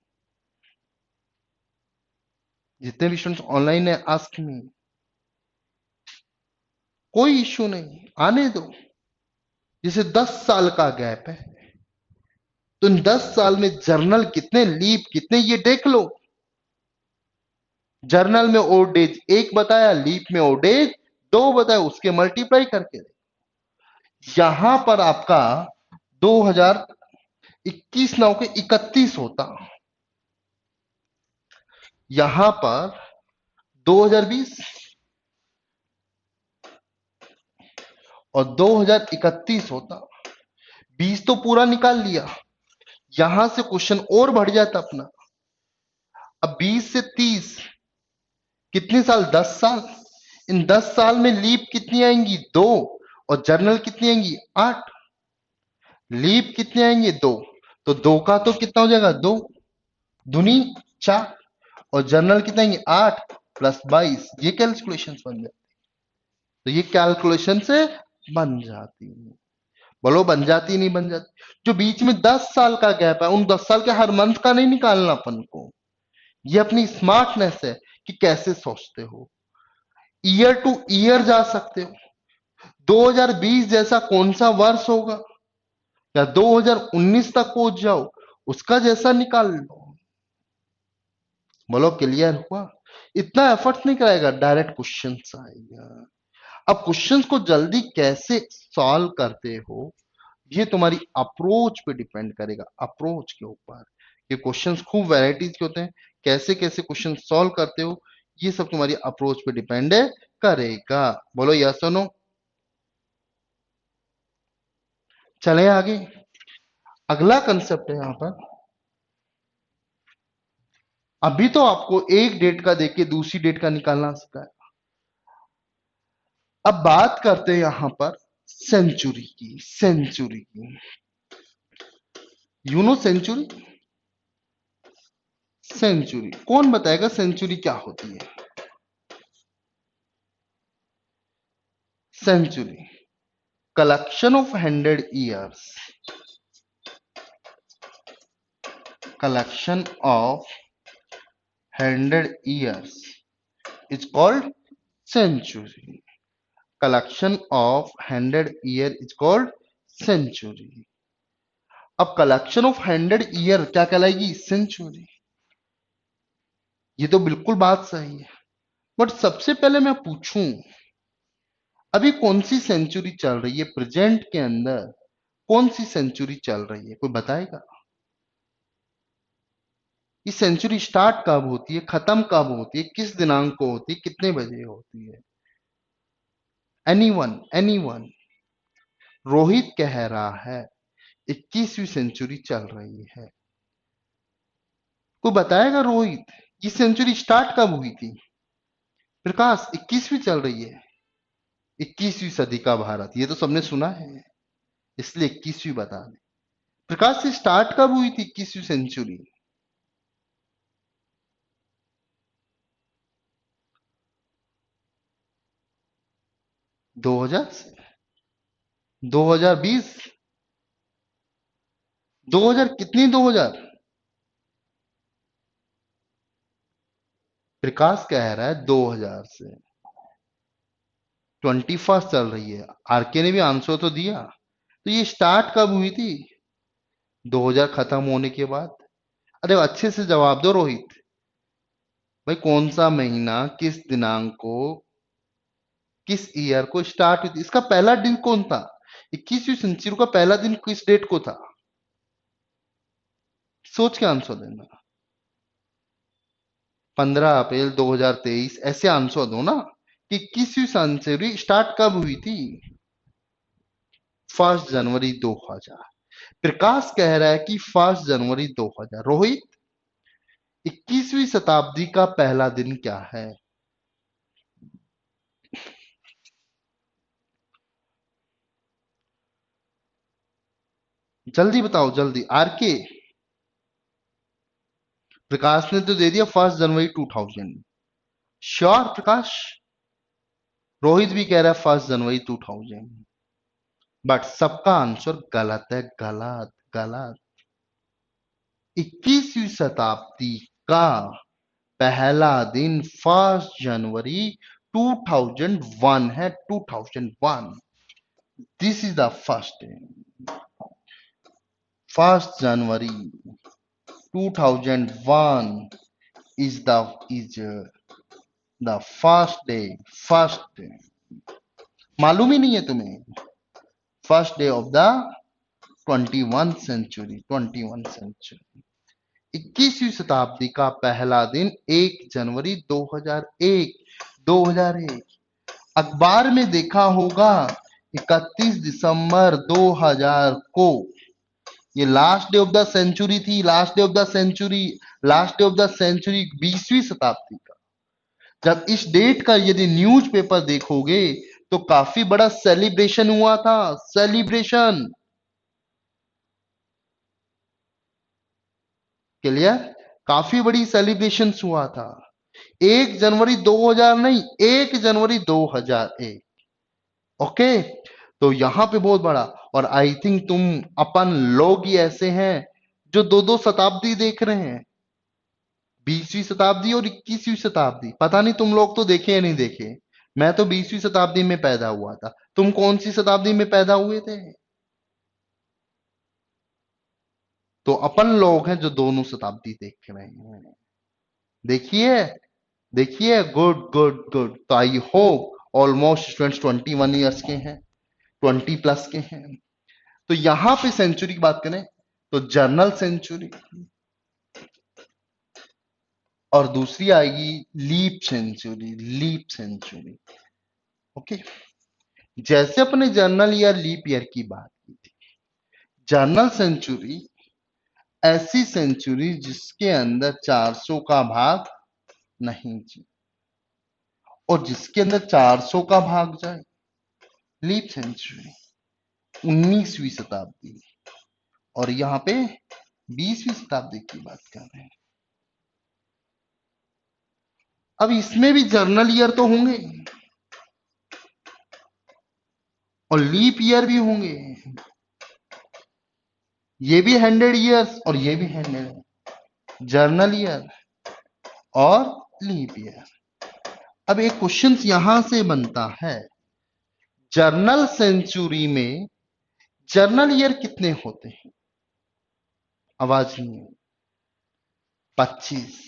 जितने भी स्टूडेंट्स ऑनलाइन है, आस्क मी, कोई इश्यू नहीं, आने दो। जैसे 10 साल का गैप है, तो इन 10 साल में जर्नल कितने, लीप कितने, ये देख लो। जर्नल में ओल्ड डेज 1 बताया, लीप में ओल्ड डेज 2 बताया, उसके मल्टीप्लाई करके यहां पर आपका 2021 ना होकर 31 होता, यहां पर 2020 और 2031 होता। 20 तो पूरा निकाल लिया, यहां से क्वेश्चन और बढ़ जाता अपना। अब 20 से 30 कितने साल, 10 साल। इन 10 साल में लीप कितनी आएंगी, 2, और जर्नल कितनी आएंगी, 8। लीप कितने आएंगे, 2, तो 2 का तो कितना हो जाएगा, 2 दूनी 4, और जर्नल कितना आएंगे, 8 प्लस 22। ये कैलकुलेशन बन जाती, तो ये कैलकुलेशन से बन जाती है। बोलो, बन जाती नहीं बन जाती। जो बीच में 10 साल का गैप है, उन 10 साल के हर मंथ का नहीं निकालना अपन को। ये अपनी स्मार्टनेस है कि कैसे सोचते हो। ईयर टू ईयर जा सकते हो। 2020 जैसा कौन सा वर्ष होगा, या 2019 तक पहुंच जाओ, उसका जैसा निकाल लो। बोलो, क्लियर हुआ। इतना एफर्ट नहीं कराएगा, डायरेक्ट क्वेश्चन आएगा। अब क्वेश्चंस को जल्दी कैसे सॉल्व करते हो, ये तुम्हारी अप्रोच पे डिपेंड करेगा, अप्रोच के ऊपर। ये क्वेश्चंस खूब वैरायटीज के होते हैं, कैसे कैसे क्वेश्चन सॉल्व करते हो, ये सब तुम्हारी अप्रोच पे डिपेंड करेगा। बोलो यस और नो। चले आगे। अगला कंसेप्ट है यहां पर। अभी तो आपको एक डेट का देके दूसरी डेट का निकालना सिखाया। अब बात करते हैं यहां पर सेंचुरी की। सेंचुरी की, यू नो सेंचुरी। सेंचुरी कौन बताएगा, सेंचुरी क्या होती है। Century, collection of 100 years, collection of 100 years is called century. Collection of 100 year is called century. अब कलेक्शन ऑफ 100 ईयर क्या कहलाएगी, सेंचुरी। ये तो बिल्कुल बात सही है, बट सबसे पहले मैं पूछूं, अभी कौन सी सेंचुरी चल रही है प्रेजेंट के अंदर, कौन सी सेंचुरी चल रही है, कोई बताएगा। ये सेंचुरी स्टार्ट कब होती है, खत्म कब होती है, किस दिनांक को होती है, कितने बजे होती है। Anyone, anyone. रोहित कह रहा है 21वीं सेंचुरी चल रही है। कोई बताएगा रोहित, ये सेंचुरी स्टार्ट कब हुई थी। प्रकाश, 21वीं चल रही है। 21वीं सदी का भारत, ये तो सबने सुना है, इसलिए 21वीं बता दें। प्रकाश से स्टार्ट कब हुई थी 21वीं सेंचुरी। 2000 से 2020, 2000 कितनी, 2000। प्रकाश कह रहा है 2000 से। 21st चल रही है। आरके ने भी आंसर तो दिया, तो ये स्टार्ट कब हुई थी, 2000 खत्म होने के बाद। अरे अच्छे से जवाब दो रोहित भाई, कौन सा महीना किस दिनांक को किस ईयर को स्टार्ट हुई थी? इसका पहला दिन कौन था? 21वीं सेंचुरी का पहला दिन किस डेट को था? सोच के आंसर देना। 15 अप्रैल 2023, ऐसे आंसर दो ना कि 21वीं सेंचुरी स्टार्ट कब हुई थी? 1 जनवरी 2000। प्रकाश कह रहा है कि 1 जनवरी 2000। रोहित, 21वीं शताब्दी का पहला दिन क्या है? जल्दी बताओ जल्दी। आरके, प्रकाश ने तो दे दिया 1 जनवरी 2000। श्योर प्रकाश? रोहित भी कह रहा है 1 जनवरी 2000। बट सबका आंसर गलत है, गलत गलत। 21वीं शताब्दी का पहला दिन 1 जनवरी 2001 है। 2001। This is the first day. 1 January 2001 is the first day, first day। मालूम ही नहीं है तुम्हें? First day of the 21 century. 21वीं शताब्दी का पहला दिन 1 जनवरी 2001। 2001 अखबार में देखा होगा 31 दिसंबर 2000 को ये last day of the century थी। Last day of the century, last day of the century 20वीं शताब्दी का। जब इस डेट का यदि न्यूज़पेपर देखोगे तो काफी बड़ा सेलिब्रेशन हुआ था। Celebration clear? काफी बड़ी सेलिब्रेशन हुआ था। 1 जनवरी 2000 नहीं, 1 जनवरी 2001। ओके, तो यहां पे बहुत बड़ा। और आई थिंक तुम अपन लोग ही ऐसे हैं जो दो दो शताब्दी देख रहे हैं, 20वीं शताब्दी और 21वीं शताब्दी। पता नहीं तुम लोग तो देखे या नहीं देखे। मैं तो 20वीं शताब्दी में पैदा हुआ था। तुम कौन सी शताब्दी में पैदा हुए थे? तो अपन लोग हैं जो दोनों शताब्दी देख रहे हैं। देखिए, देखिए, गुड गुड गुड। तो I hope almost students 21 years के हैं, 20+ के हैं। तो यहां पे सेंचुरी की बात करें तो जर्नल सेंचुरी, और दूसरी आएगी leap century. Leap century. Okay, जैसे अपने जर्नल ईयर लीप ईयर की बात की थी, जर्नल सेंचुरी ऐसी सेंचुरी जिसके अंदर 400 का भाग नहीं जी, और जिसके अंदर 400 का भाग जाए, लीप सेंचुरी। 19वीं शताब्दी, और यहां पे 20वीं शताब्दी की बात कर रहे हैं। अब इसमें भी जर्नल ईयर तो होंगे और लीप ईयर भी होंगे। ये भी 100 ईयर्स और ये भी 100। जर्नल ईयर और लीप ईयर। अब एक क्वेश्चन यहां से बनता है, जर्नल सेंचुरी में जर्नल ईयर कितने होते हैं? आवाज नहीं है। 25।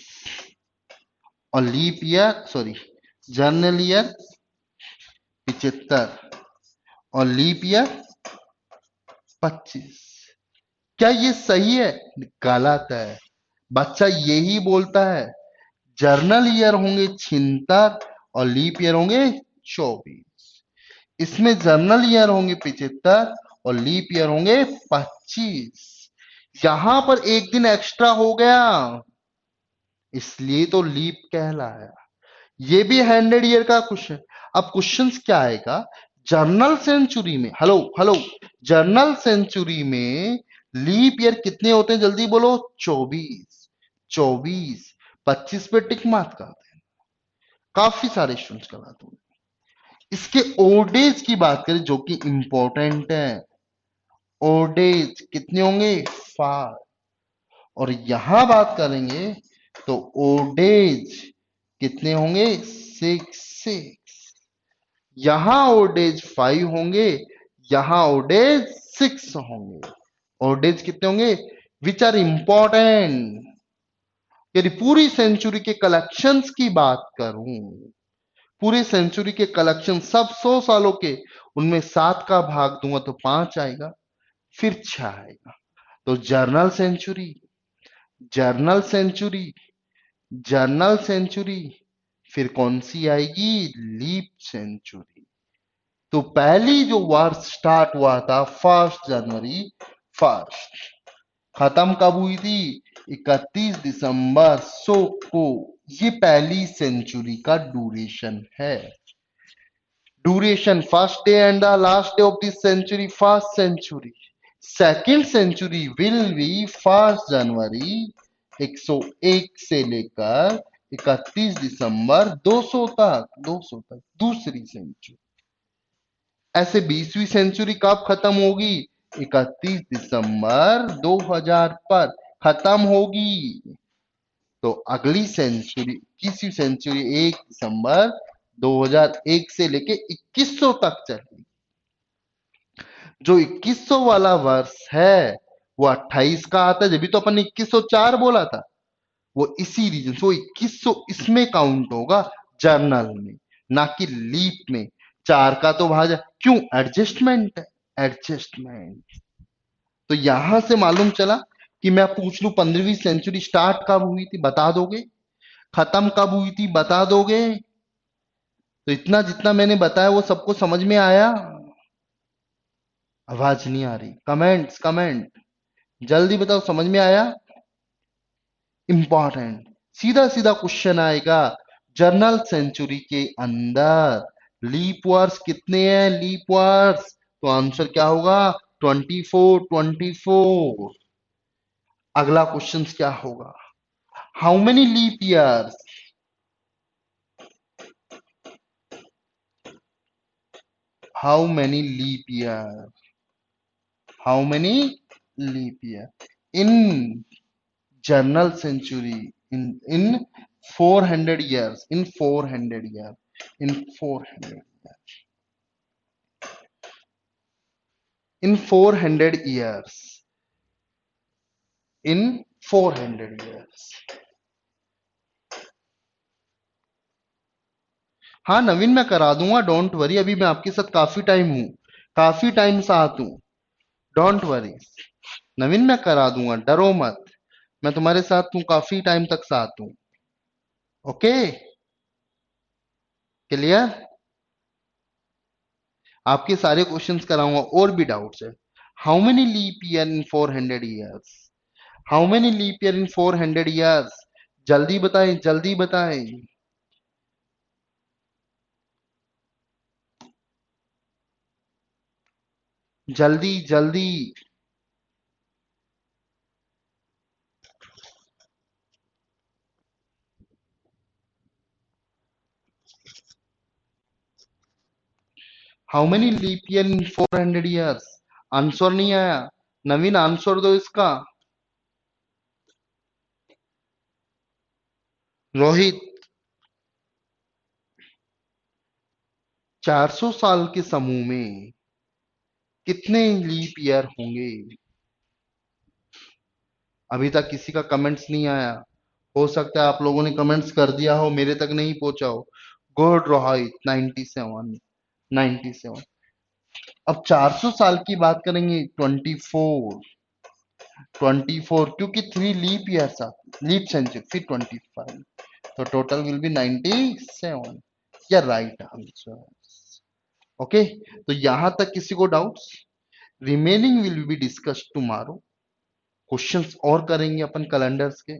और leap year, sorry, general year 75 और लीप ईयर 25। क्या ये सही है? गलत है। बच्चा यही बोलता है जर्नल ईयर होंगे 76 और लीप ईयर होंगे 24। इसमें जर्नल ईयर होंगे 75 और लीप ईयर होंगे 25। यहां पर एक दिन एक्स्ट्रा हो गया, इसलिए तो लीप कहलाया। ये भी 100 ईयर का क्वेश्चन। अब क्वेश्चन क्या आएगा, जर्नल सेंचुरी में, हेलो हेलो, जर्नल सेंचुरी में लीप ईयर कितने होते हैं? जल्दी बोलो। 24। 24। 25 पे टिक मार्क कर दें। काफी सारे स्टूडेंट्स करा दूंगा। इसके ओडेज की बात करें जो कि इंपॉर्टेंट है, ओडेज कितने होंगे? 5। और यहां बात करेंगे तो ओडेज कितने होंगे? 6। यहां ओडेज 5 होंगे, यहां ओडेज 6 होंगे। और डेज कितने होंगे विच आर इंपॉर्टेंट। यदि पूरी सेंचुरी के कलेक्शंस की बात करूं, पूरी सेंचुरी के कलेक्शन सब 100 सालों के, उनमें 7 का भाग दूंगा तो 5 आएगा, फिर 6 आएगा। तो general century, general century, general century, फिर कौन सी आएगी लीप सेंचुरी। तो पहली जो वर्ष स्टार्ट हुआ था 1 जनवरी, फर्स्ट, खत्म कब हुई थी 31 दिसंबर 100 को। ये पहली सेंचुरी का ड्यूरेशन है। Duration first day and the last day of this century, first century. Second century will be 1 January 101 से लेकर 31 दिसंबर 200 तक, 200 तक दूसरी सेंचुरी। ऐसे 20वीं सेंचुरी कब खत्म होगी 31 दिसंबर 2000 पर खत्म होगी। तो अगली सेंचुरी 21वीं सेंचुरी 1 दिसंबर 2001 से लेके 2100 तक चलेगी। जो 2100 वाला वर्ष है वो 28 का आता है, जब भी तो अपन ने 2104 बोला था, वो इसी रीजन से वो 2100 इसमें काउंट होगा जर्नल में, ना कि लीप में। 4 का तो भाजा क्यों एडजस्टमेंट है, एडजस्टमेंट। तो यहां से मालूम चला कि मैं पूछ लू 15वीं सेंचुरी स्टार्ट कब हुई थी बता दोगे, खत्म कब हुई थी बता दोगे। तो इतना जितना मैंने बताया वो सबको समझ में आया? आवाज नहीं आ रही, कमेंट्स, कमेंट जल्दी बताओ, समझ में आया? इंपॉर्टेंट सीधा सीधा क्वेश्चन आएगा जर्नल सेंचुरी के अंदर लीप वर्ष कितने हैं, लीप वर्ष। तो आंसर क्या होगा 24, 24। अगला क्वेश्चन क्या होगा, how many leap years, how many leap year, how many leap year in general century, in 400 years, in 400 years, in 400 years, in 400 years, in 400 years। हाँ नवीन मैं करा दूंगा, डोंट वरी, अभी मैं आपके साथ काफी टाइम हूं, काफी टाइम साथ हूं, डोंट वरी। नवीन मैं करा दूंगा, डरो मत, मैं तुम्हारे साथ हूं, काफी टाइम तक साथ हूं। Okay, clear? आपके सारे क्वेश्चंस कराऊंगा, और भी डाउट्स है। How many leap year in 400 years, how many leap year in 400 years, जल्दी बताएं, जल्दी बताएं, जल्दी जल्दी। How many leap year in 400 years, answer नहीं आया, नवीन आंसर दो इसका। रोहित, 400 साल के समूह में कितने लीप ईयर होंगे? अभी तक किसी का कमेंट्स नहीं आया, हो सकता है आप लोगों ने कमेंट्स कर दिया हो, मेरे तक नहीं पहुंचा हो। गुड रोहित, 97, 97। अब 400 साल की बात करेंगे, 24, 24 क्योंकि 3 लीप ईयर्स आते, लीप सेंचुरी, फिर 25, तो टोटल विल बी 97, या राइट आंसर। ओके, तो यहां तक किसी को doubts? Remaining will be discuss tomorrow, questions और करेंगे अपन कैलेंडर्स के,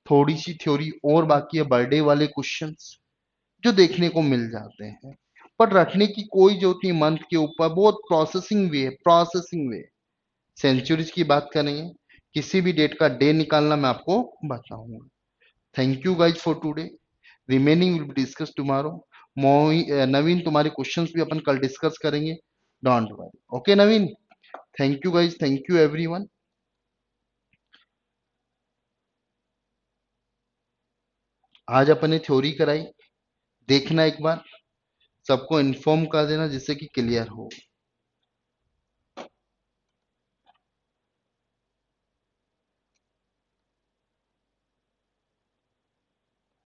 थोड़ी सी थ्योरी और बाकी है, बर्थडे वाले क्वेश्चंस जो देखने को मिल जाते हैं, पर रटने की कोई जरूरत नहीं, मंथ के ऊपर बहुत प्रोसेसिंग वे है, प्रोसेसिंग वे। सेंचुरीज की बात करेंगे, किसी भी डेट का डे निकालना मैं आपको बताऊंगा। Thank you guys for today, remaining will be discuss tomorrow. Naveen तुम्हारे क्वेश्चंस भी अपन कल डिस्कस करेंगे, don't worry. Okay Naveen, thank you guys, thank you everyone. आज अपन ने थ्योरी कराई, देखना एक बार, सबको इन्फॉर्म कर देना जिससे कि क्लियर हो।